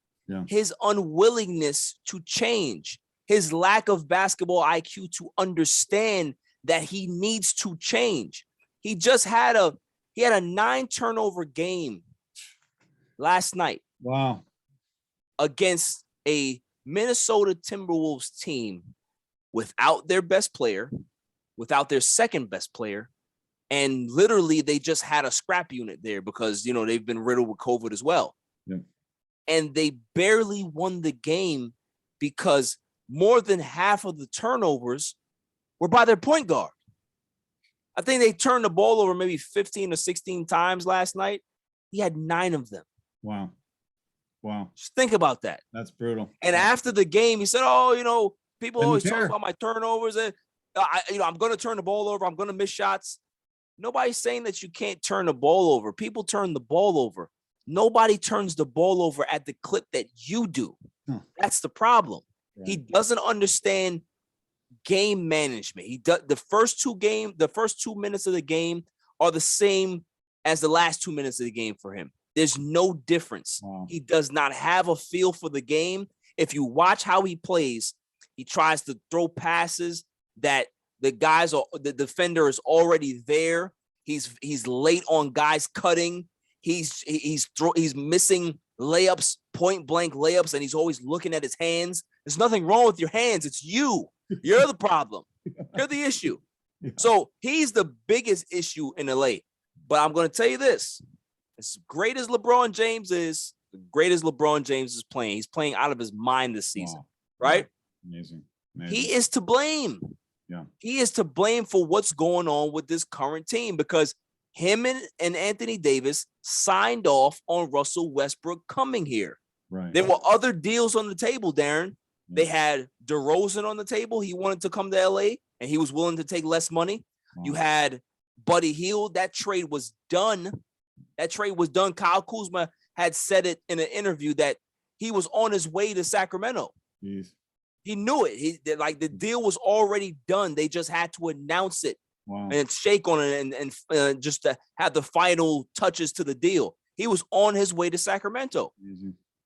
his unwillingness to change, his lack of basketball IQ to understand that he needs to change. He just had a 9 turnover game last night. Wow. Against a Minnesota Timberwolves team without their best player, without their second best player, and literally they just had a scrap unit there because, they've been riddled with COVID as well. Yeah. And they barely won the game because more than half of the turnovers were by their point guard. I think they turned the ball over maybe 15 or 16 times last night. He had 9 of them. Wow. Wow. Just think about that. That's brutal. And after the game, he said, "Oh, people always talk about my turnovers. And I'm going to turn the ball over. I'm going to miss shots." Nobody's saying that you can't turn the ball over. People turn the ball over. Nobody turns the ball over at the clip that you do. That's the problem. Right. He doesn't understand game management. He does the first 2 minutes of the game are the same as the last 2 minutes of the game for him. There's no difference. Wow. He does not have a feel for the game. If you watch how he plays, he tries to throw passes that the defender is already there. He's late on guys cutting. He's missing layups, point blank layups, and he's always looking at his hands. There's nothing wrong with your hands. It's you. You're the problem. You're the issue. Yeah. So he's the biggest issue in LA. But I'm going to tell you this. As great as LeBron James is, playing, he's playing out of his mind this season, wow. Right? Amazing. He is to blame. Yeah. He is to blame for what's going on with this current team because him and Anthony Davis signed off on Russell Westbrook coming here. Right. There were other deals on the table, Darren. Yeah. They had DeRozan on the table. He wanted to come to LA and he was willing to take less money. Wow. You had Buddy Hield. That trade was done. Kyle Kuzma had said it in an interview that he was on his way to Sacramento. Jeez. He knew it. The deal was already done. They just had to announce it. Wow. And shake on it and just to have the final touches to the deal. He was on his way to Sacramento.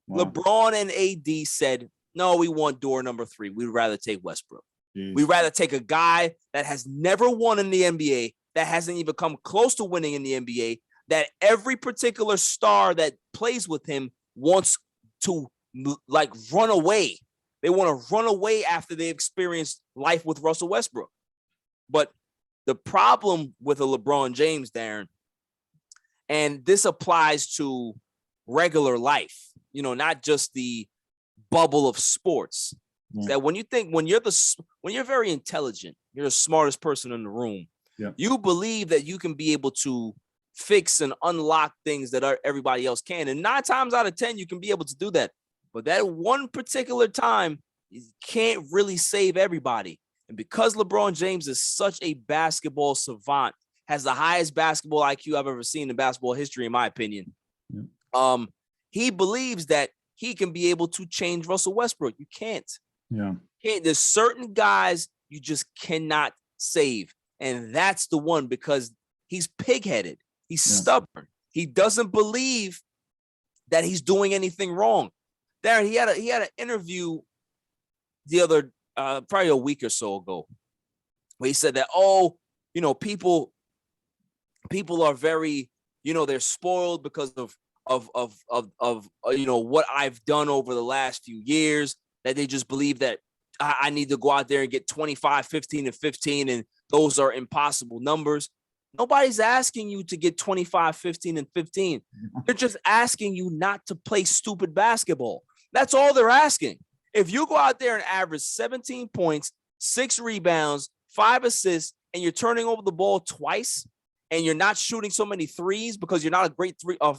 Wow. LeBron and AD said, "No, we want door number 3. We'd rather take Westbrook. We'd rather take a guy that has never won in the NBA, that hasn't even come close to winning in the NBA, that every particular star that plays with him wants to run away. They want to run away after they experienced life with Russell Westbrook." But the problem with a LeBron James, Darren, and this applies to regular life, not just the bubble of sports, is that when you're very intelligent, you're the smartest person in the room. Yeah. You believe that you can be able to fix and unlock things that everybody else can. And 9 times out of 10, you can be able to do that. But that one particular time, you can't really save everybody. And because LeBron James is such a basketball savant, has the highest basketball IQ I've ever seen in basketball history, in my opinion, he believes that he can be able to change Russell Westbrook. You can't. Yeah. There's certain guys you just cannot save. And that's the one, because he's pig-headed. He's stubborn. He doesn't believe that he's doing anything wrong. Darren, he had an interview the other probably a week or so ago, where he said that, people are very, they're spoiled because of what I've done over the last few years, that they just believe that I need to go out there and get 25, 15, and 15, and those are impossible numbers. Nobody's asking you to get 25, 15, and 15. They're just asking you not to play stupid basketball. That's all they're asking. If you go out there and average 17 points, 6 rebounds, 5 assists, and you're turning over the ball twice, and you're not shooting so many threes because you're not a great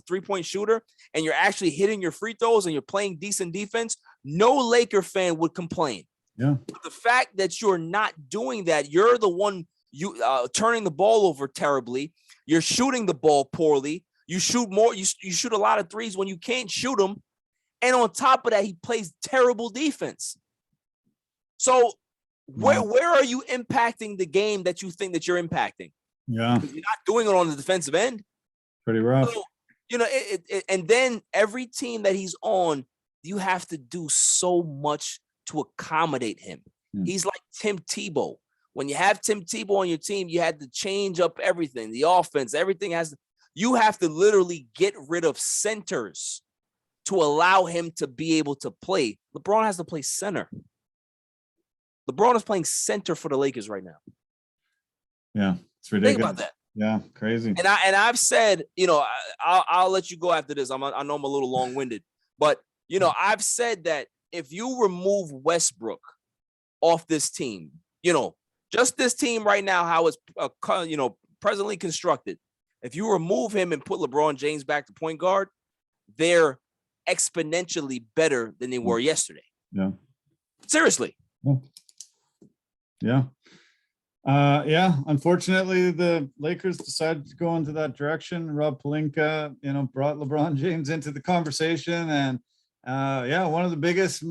three-point shooter, and you're actually hitting your free throws and you're playing decent defense, no Laker fan would complain. Yeah. But the fact that you're not doing that, you're the one turning the ball over terribly. You're shooting the ball poorly. You shoot more. You shoot a lot of threes when you can't shoot them. And on top of that, he plays terrible defense. So where are you impacting the game that you think that you're impacting? Yeah. You're not doing it on the defensive end. Pretty rough. So, and then every team that he's on, you have to do so much to accommodate him. He's like Tim Tebow. When you have Tim Tebow on your team, you had to change up everything, the offense, everything you have to literally get rid of centers to allow him to be able to play. LeBron has to play center. LeBron is playing center for the Lakers right now. Yeah, it's ridiculous. Think about that. Yeah, crazy. And I've said, I'll let you go after this. I know I'm a little long-winded, but I've said that if you remove Westbrook off this team, just this team right now, how it's presently constructed, if you remove him and put LeBron James back to point guard, they're exponentially better than they were yesterday. Yeah. Seriously. Yeah. Unfortunately, the Lakers decided to go into that direction. Rob Pelinka, brought LeBron James into the conversation. And one of the biggest,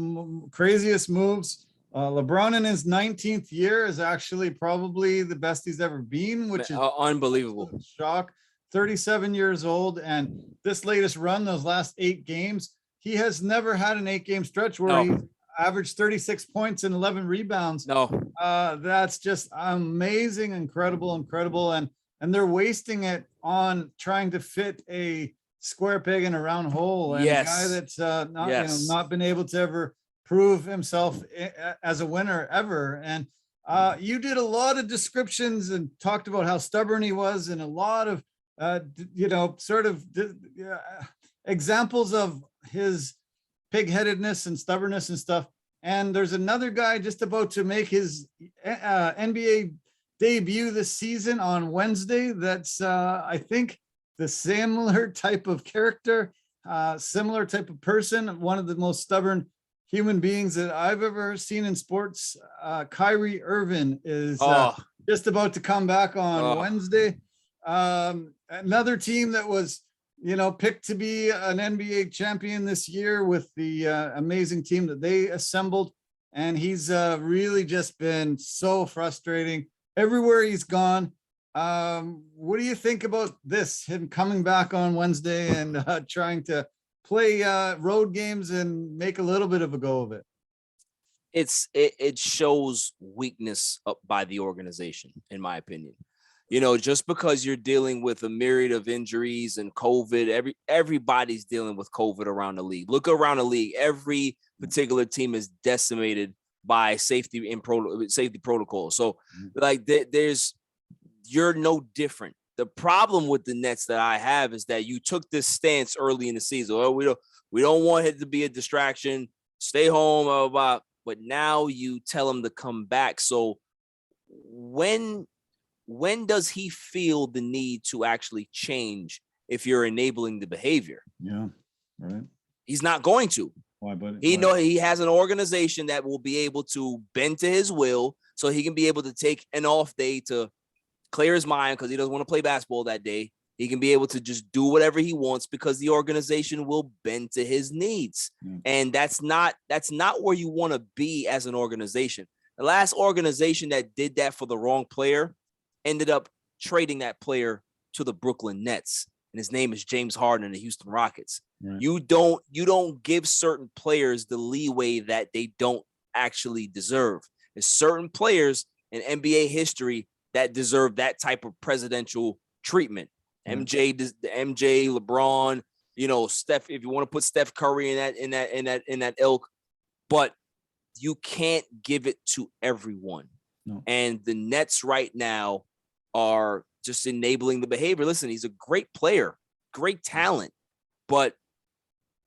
craziest moves. LeBron in his 19th year is actually probably the best he's ever been, which is unbelievable. Shock. 37 years old. And this latest run, those last 8 games, he has never had an 8-game stretch where he averaged 36 points and 11 rebounds. That's just amazing, incredible. And they're wasting it on trying to fit a square peg in a round hole. And a guy that's not been able to ever prove himself as a winner ever. And you did a lot of descriptions and talked about how stubborn he was, and a lot of examples of his pig-headedness and stubbornness and stuff. And there's another guy just about to make his NBA debut this season on Wednesday. That's I think the similar type of character, similar type of person, one of the most stubborn human beings that I've ever seen in sports. Kyrie Irving is just about to come back on Wednesday. Another team that was picked to be an NBA champion this year with the amazing team that they assembled. And he's really just been so frustrating everywhere he's gone. What do you think about this, him coming back on Wednesday and trying to play road games and make a little bit of a go of it? It shows weakness up by the organization, in my opinion. Just because you're dealing with a myriad of injuries and COVID, everybody's dealing with COVID around the league. Look around the league. Every particular team is decimated by safety protocols. So you're no different. The problem with the Nets that I have is that you took this stance early in the season. Oh, we don't want it to be a distraction. Stay home, blah, blah, blah. But now you tell him to come back. So when does he feel the need to actually change if you're enabling the behavior? Yeah, right. He's not going to. Why? But he has an organization that will be able to bend to his will, so he can be able to take an off day to clear his mind because he doesn't want to play basketball that day. He can be able to just do whatever he wants because the organization will bend to his needs. Yeah. And that's not where you want to be as an organization. The last organization that did that for the wrong player ended up trading that player to the Brooklyn Nets, and his name is James Harden and the Houston Rockets. Right. You don't give certain players the leeway that they don't actually deserve. There's certain players in NBA history that deserve that type of presidential treatment. MJ, LeBron, Steph. If you want to put Steph Curry in that ilk, but you can't give it to everyone. No. And the Nets right now are just enabling the behavior. Listen, he's a great player, great talent, but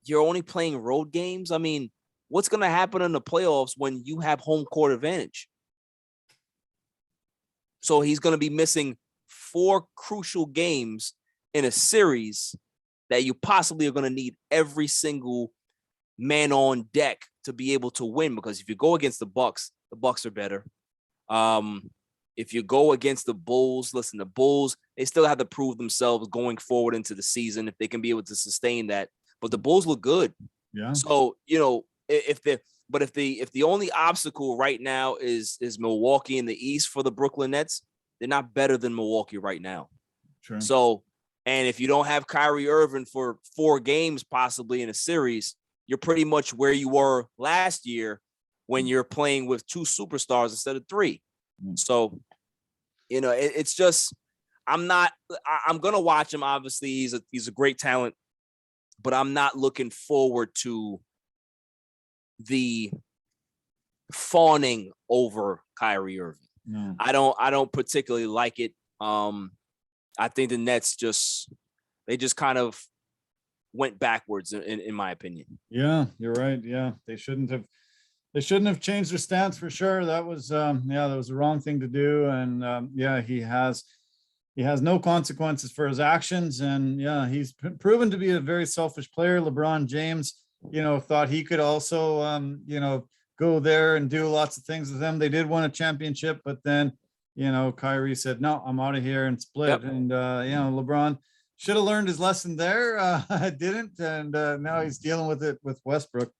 you're only playing road games. I mean, what's going to happen in the playoffs when you have home court advantage? So he's going to be missing 4 crucial games in a series that you possibly are going to need every single man on deck to be able to win. Because if you go against the Bucks are better. If you go against the Bulls, listen, the Bulls, they still have to prove themselves going forward into the season if they can be able to sustain that. But the Bulls look good. Yeah. So, if the only obstacle right now is Milwaukee in the East for the Brooklyn Nets, they're not better than Milwaukee right now. True. So, and if you don't have Kyrie Irving for 4 games possibly in a series, you're pretty much where you were last year when you're playing with 2 superstars instead of 3. So, it's just, I'm going to watch him. Obviously he's a great talent, but I'm not looking forward to the fawning over Kyrie Irving. No. I don't particularly like it. I think the Nets just kind of went backwards in my opinion. Yeah, you're right. Yeah. They shouldn't have changed their stance for sure. That was that was the wrong thing to do. And he has he has no consequences for his actions. And yeah, he's proven to be a very selfish player. LeBron James, thought he could also, go there and do lots of things with them. They did win a championship, but then, Kyrie said, no, I'm out of here, and split. Yep. And, LeBron should have learned his lesson there. Didn't. And now he's dealing with it with Westbrook.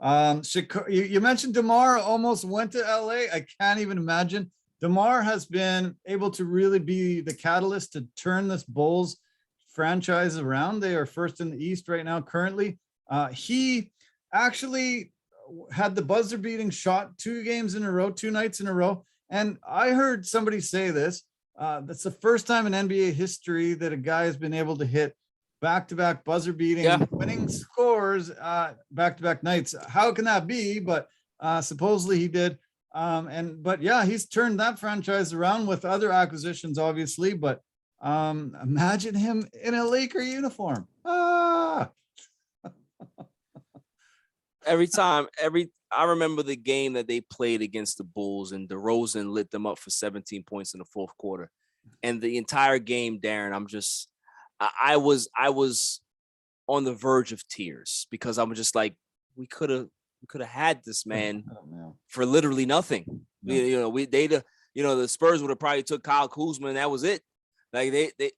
You mentioned DeMar almost went to LA. I can't even imagine. DeMar has been able to really be the catalyst to turn this Bulls franchise around. They are first in the East right now currently. He actually had the buzzer beating shot 2 nights in a row. And I heard somebody say this, that's the first time in NBA history that a guy has been able to hit back-to-back buzzer beating winning scores back-to-back nights. How can that be? But supposedly he did. But yeah, he's turned that franchise around with other acquisitions, obviously. But imagine him in a Laker uniform. I remember the game that they played against the Bulls, and DeRozan lit them up for 17 points in the fourth quarter. And the entire game, Darren, I was on the verge of tears, because I'm just like, we could have had this man for literally nothing. Yeah. The Spurs would have probably took Kyle Kuzma, and that was it. Like they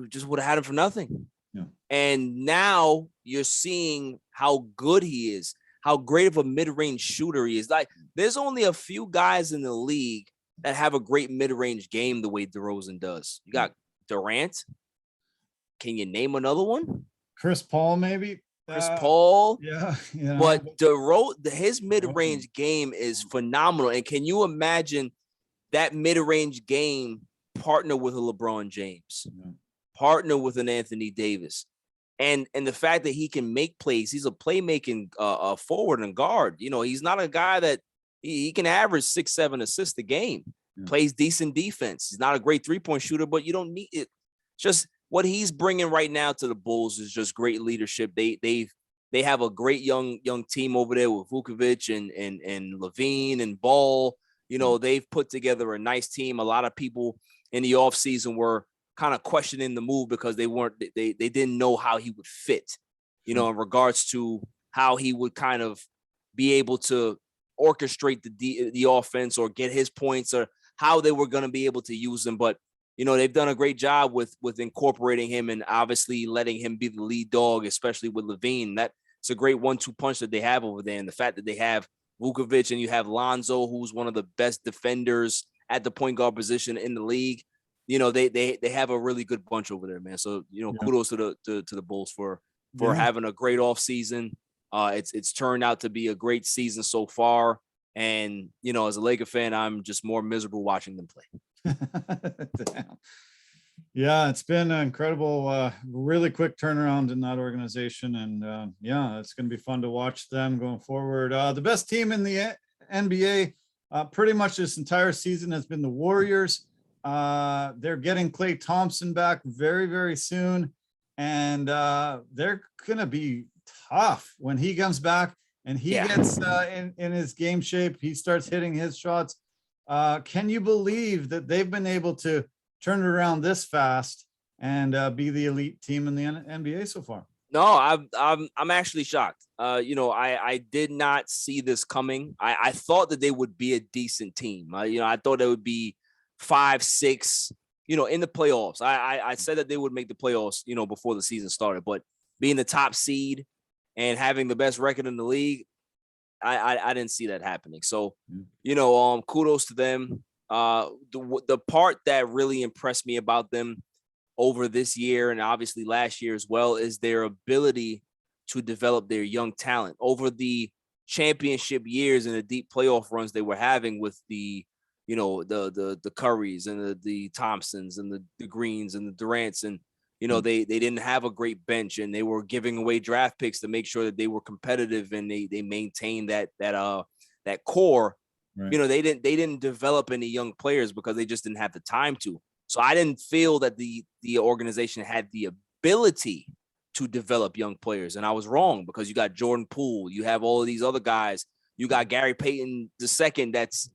just would have had him for nothing. Yeah. And now you're seeing how good he is, how great of a mid-range shooter he is. Like, there's only a few guys in the league that have a great mid-range game the way DeRozan does. You got Durant. Can you name another one? Chris Paul, maybe. Chris Paul. Yeah. But his mid-range game is phenomenal. And can you imagine that mid-range game partner with a LeBron James, partner with an Anthony Davis, and the fact that he can make plays? He's a playmaking forward and guard. He's not a guy that he can average 6-7 assists a game. Plays decent defense. He's not a great 3-point shooter, but you don't need it. Just what he's bringing right now to the Bulls is just great leadership. They have a great young team over there with Vukovic and Levine and Ball. They've put together a nice team. A lot of people in the offseason were kind of questioning the move because they didn't know how he would fit, in regards to how he would kind of be able to orchestrate the offense or get his points, or how they were going to be able to use him. But they've done a great job with incorporating him, and obviously letting him be the lead dog, especially with Levine. That's a great 1-2 punch that they have over there. And the fact that they have Vukovic and you have Lonzo, who's one of the best defenders at the point guard position in the league. They have a really good bunch over there, man. So, kudos to the Bulls for having a great off season. It's turned out to be a great season so far. And, as a Laker fan, I'm just more miserable watching them play. Yeah, it's been an incredible, really quick turnaround in that organization. And it's going to be fun to watch them going forward. The best team in the NBA pretty much this entire season has been the Warriors. They're getting Klay Thompson back very, very soon. And they're going to be tough when he comes back and he gets in his game shape. He starts hitting his shots. Can you believe that they've been able to turn it around this fast and be the elite team in the NBA so far? No, I'm actually shocked. I did not see this coming. I thought that they would be a decent team. I thought it would be 5-6, in the playoffs. I said that they would make the playoffs, before the season started, but being the top seed and having the best record in the league, I didn't see that happening. So, kudos to them. The part that really impressed me about them over this year, and obviously last year as well, is their ability to develop their young talent over the championship years and the deep playoff runs they were having with the Currys and the Thompsons and the Greens and the Durants. And, they didn't have a great bench, and they were giving away draft picks to make sure that they were competitive and they maintained that core. Right. They didn't develop any young players because they just didn't have the time to. So I didn't feel that the organization had the ability to develop young players. And I was wrong, because you got Jordan Poole, you have all of these other guys, you got Gary Payton II that's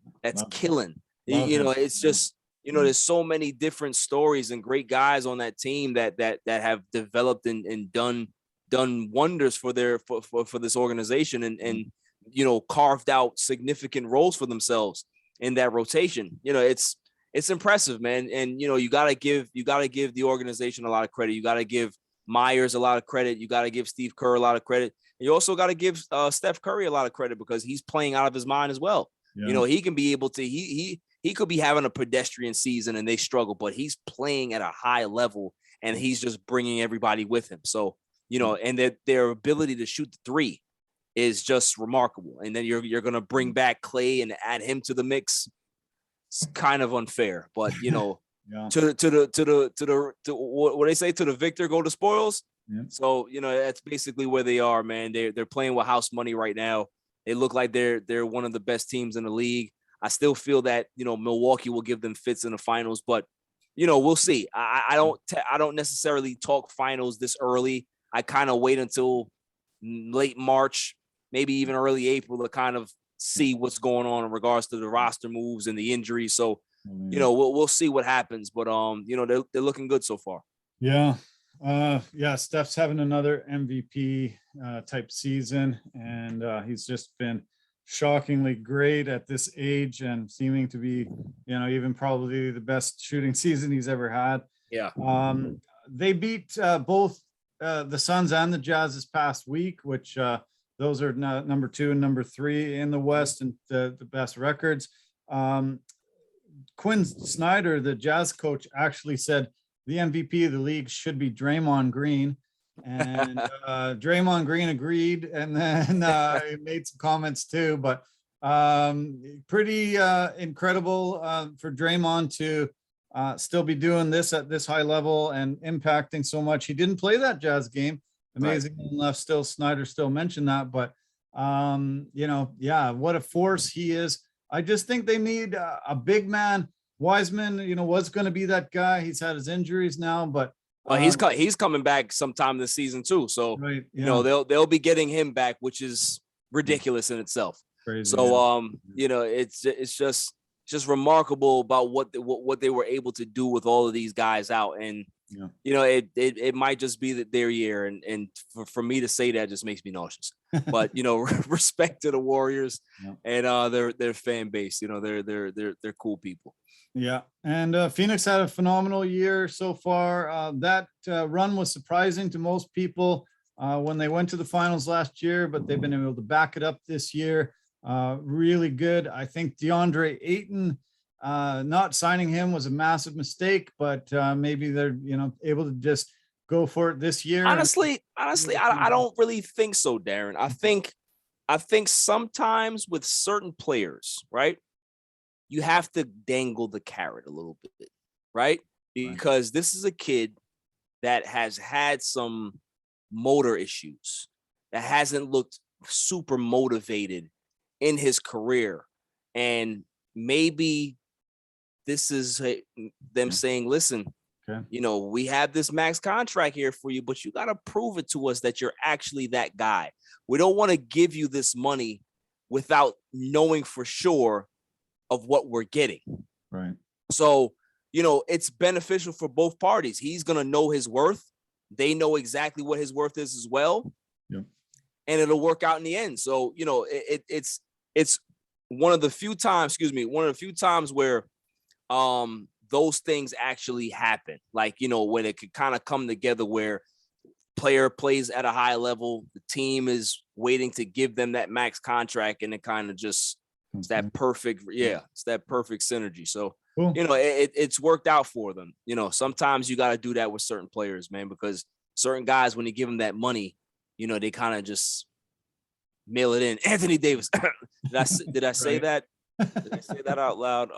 killing. It's just you know, there's so many different stories and great guys on that team that have developed and done wonders for this organization and you know, carved out significant roles for themselves in that rotation. You know, it's impressive, man. And you know, you gotta give the organization a lot of credit. You gotta give Myers a lot of credit. You gotta give Steve Kerr a lot of credit. And you also gotta give Steph Curry a lot of credit because he's playing out of his mind as well. Yeah. You know, he can be able to he could be having a pedestrian season and they struggle, but he's playing at a high level and he's just bringing everybody with him. So, you know, and their ability to shoot the three is just remarkable. And then you're going to bring back Clay and add him to the mix. It's kind of unfair, but you know, to what they say, to the victor go the spoils. Yeah. So, you know, that's basically where they are, man. They're playing with house money right now. They look like they're one of the best teams in the league. I still feel that, you know, Milwaukee will give them fits in the finals, but you know, we'll see. I don't necessarily talk finals this early. I kind of wait until late March, maybe even early April to kind of see what's going on in regards to the roster moves and the injuries. So, you know, we'll see what happens, but you know, they're looking good so far. Yeah. Steph's having another MVP type season, and he's just been shockingly great at this age and seeming to be, you know, even probably the best shooting season he's ever had. Yeah. They beat both the Suns and the Jazz this past week, which those are number 2 and number 3 in the West and the best records. Quinn Snyder, the Jazz coach, actually said the MVP of the league should be Draymond Green. And Draymond Green agreed, and then he made some comments too. But pretty incredible for Draymond to still be doing this at this high level and impacting so much. He didn't play that Jazz game. Amazing enough, still Snyder still mentioned that, but you know, yeah, what a force he is. I just think they need a big man. Wiseman, you know, was going to be that guy. He's had his injuries now, but he's coming back sometime this season too. So you know, they'll be getting him back, which is ridiculous in itself. Crazy, so you know, it's just remarkable about what they were able to do with all of these guys out. And you know, it might just be that their year, and for me to say that just makes me nauseous. But you know, respect to the Warriors and their fan base. You know, they're cool people. Yeah, and Phoenix had a phenomenal year so far. That run was surprising to most people when they went to the finals last year, but they've been able to back it up this year. Really good. I think DeAndre Ayton, not signing him was a massive mistake, but maybe they're, you know, able to just go for it this year. Honestly, I don't really think so, Darren. I think sometimes with certain players, right, you have to dangle the carrot a little bit, right? Because this is a kid that has had some motor issues, that hasn't looked super motivated in his career. And maybe this is them saying, listen, you know, we have this max contract here for you, but you got to prove it to us that you're actually that guy. We don't want to give you this money without knowing for sure of what we're getting. Right. So, you know, it's beneficial for both parties. He's going to know his worth. They know exactly what his worth is as well. Yep. And it'll work out in the end. So, you know, it's one of the few times where those things actually happen. Like, you know, when it could kind of come together where player plays at a high level, the team is waiting to give them that max contract, and it kind of just it's that perfect synergy. So, cool. You know, it's worked out for them. You know, sometimes you got to do that with certain players, man, because certain guys, when you give them that money, you know, they kind of just mail it in. Anthony Davis. Did I say that? Did I say that out loud?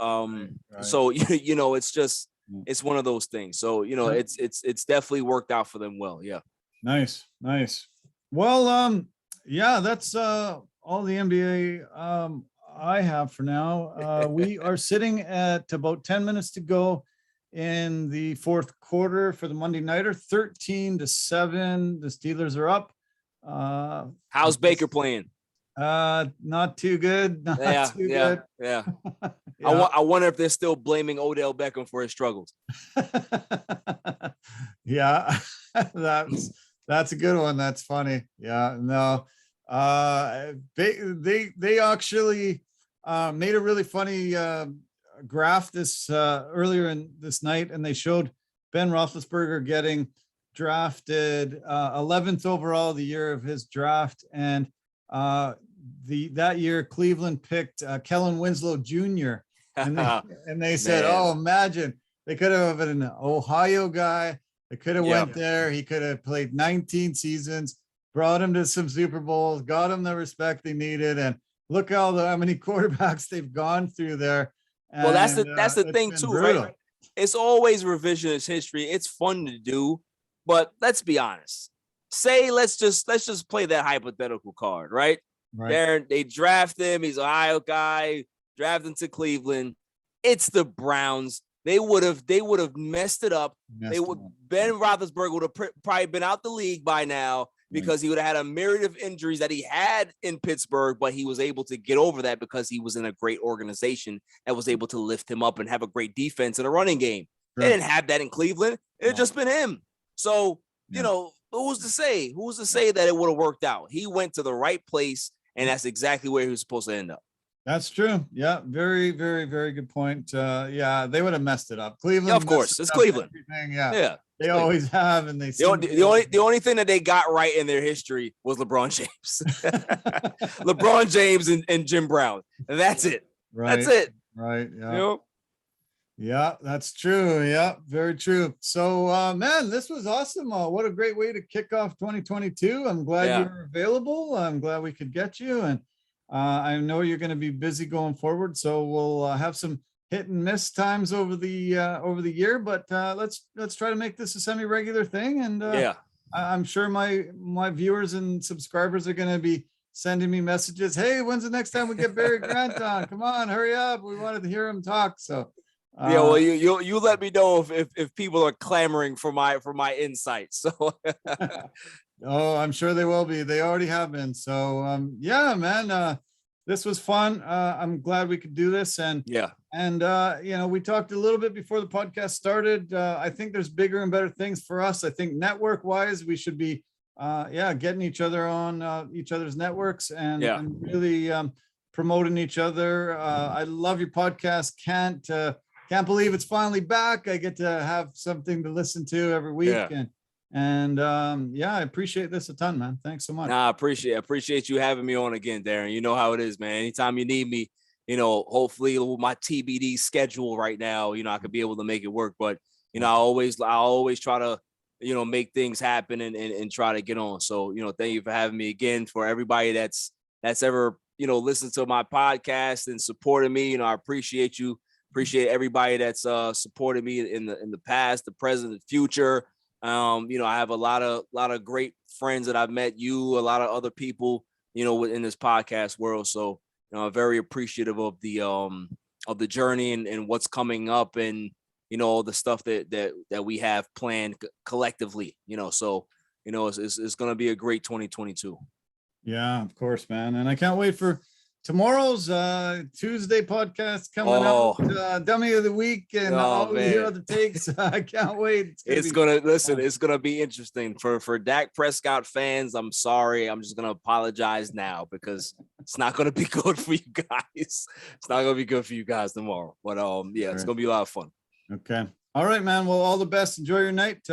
Right. So, you know, it's just, it's one of those things. So, you know, it's definitely worked out for them well. Yeah. Nice. Well, yeah, that's all the NBA I have for now. We are sitting at about 10 minutes to go in the fourth quarter for the Monday Nighter. 13-7. The Steelers are up. How's Baker playing? Not too good. Not too good. Yeah. I wonder if they're still blaming Odell Beckham for his struggles. Yeah, that's a good one. That's funny. Yeah, no. They actually made a really funny graph this earlier in this night, and they showed Ben Roethlisberger getting drafted 11th overall the year of his draft, and that year Cleveland picked Kellen Winslow Jr. and they said, "Oh, imagine they could have been an Ohio guy. They could have went there. He could have played 19 seasons, brought him to some Super Bowls, got him the respect he needed, and look how many quarterbacks they've gone through there." And, well, that's the thing too, brutal. Right? It's always revisionist history. It's fun to do, but let's be honest. Say let's just play that hypothetical card, right? Right. They draft him. He's an Ohio guy. Draft him to Cleveland. It's the Browns. They would have messed it up. Ben Roethlisberger would have probably been out the league by now because he would have had a myriad of injuries that he had in Pittsburgh, but he was able to get over that because he was in a great organization that was able to lift him up and have a great defense and a running game. Right. They didn't have that in Cleveland. It had just been him. So, you know, who's to say? Who's to say that it would have worked out? He went to the right place, and that's exactly where he was supposed to end up. That's true. Yeah, very, very, very good point. Yeah, they would have messed it up. Cleveland, of course, it's Cleveland. Yeah, they always have, and they the only thing that they got right in their history was LeBron James, LeBron James and Jim Brown, and that's it. Right. That's it. Right. Yeah. You know? Yeah, that's true. Yeah, very true. So, man, this was awesome. What a great way to kick off 2022. I'm glad you were available. I'm glad we could get you, and I know you're going to be busy going forward, so we'll have some hit and miss times over the year. But let's try to make this a semi-regular thing. And I'm sure my viewers and subscribers are going to be sending me messages. Hey, when's the next time we get Barry Grant on? Come on, hurry up! We wanted to hear him talk. So. Well, you let me know if people are clamoring for my insights. So. Oh, I'm sure they will be. They already have been. So, yeah, man, this was fun. I'm glad we could do this. And you know, we talked a little bit before the podcast started. I think there's bigger and better things for us. I think network wise, we should be, getting each other on each other's networks and really promoting each other. I love your podcast. Can't believe it's finally back. I get to have something to listen to every week. And I appreciate this a ton, man. Thanks so much. I appreciate you having me on again, Darren. You know how it is, man. Anytime you need me, you know, hopefully with my TBD schedule right now, you know, I could be able to make it work. But, you know, I always try to, you know, make things happen and try to get on. So, you know, thank you for having me again. For everybody that's ever, you know, listened to my podcast and supported me, you know, I appreciate you. Appreciate everybody that's supported me in the past, the present, the future. You know, I have a lot of great friends that I've met, a lot of other people, you know, within this podcast world. So, you know, I'm very appreciative of the journey and what's coming up and, you know, all the stuff that we have planned collectively, you know, so, you know, it's going to be a great 2022. Yeah, of course, man. And I can't wait for tomorrow's Tuesday podcast coming out, dummy of the week, and all the other takes. I can't wait. It's gonna be interesting for Dak Prescott fans. I'm sorry, I'm just gonna apologize now because it's not gonna be good for you guys. It's not gonna be good for you guys tomorrow. But it's gonna be a lot of fun. Okay, all right, man. Well, all the best. Enjoy your night.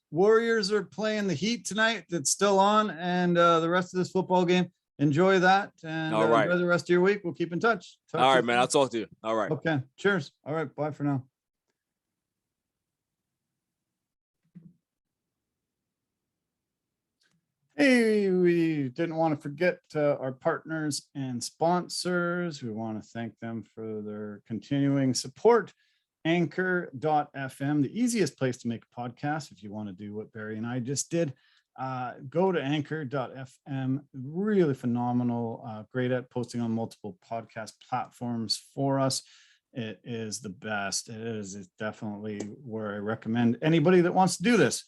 Warriors are playing the Heat tonight. That's still on, and the rest of this football game. Enjoy that, and all right. Enjoy the rest of your week. We'll keep in touch. All right, man. I'll talk to you. All right. Okay. Cheers. All right. Bye for now. Hey, we didn't want to forget our partners and sponsors. We want to thank them for their continuing support. Anchor.fm, the easiest place to make a podcast if you want to do what Barry and I just did. Go to anchor.fm. Really phenomenal, great at posting on multiple podcast platforms for us. It is the best. It's definitely where I recommend anybody that wants to do this.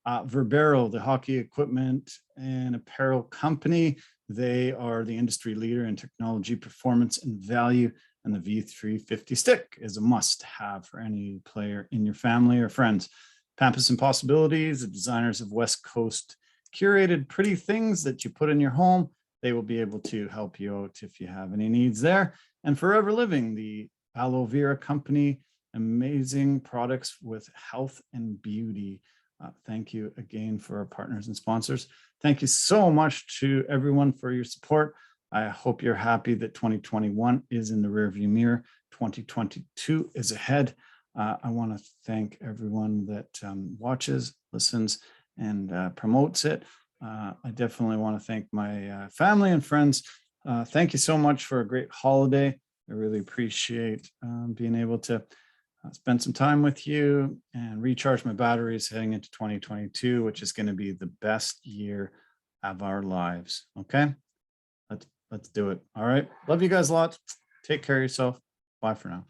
Verbero, the hockey equipment and apparel company. They are the industry leader in technology, performance, and value. And the V350 stick is a must-have for any player in your family or friends. Pampas and Possibilities, the designers of West Coast curated pretty things that you put in your home. They will be able to help you out if you have any needs there. And Forever Living, the aloe vera company, amazing products with health and beauty. Thank you again for our partners and sponsors. Thank you so much to everyone for your support. I hope you're happy that 2021 is in the rearview mirror. 2022 is ahead. I want to thank everyone that watches, listens, and promotes it. I definitely want to thank my family and friends. Thank you so much for a great holiday. I really appreciate being able to spend some time with you and recharge my batteries heading into 2022, which is going to be the best year of our lives. Okay, let's do it. All right. Love you guys a lot. Take care of yourself. Bye for now.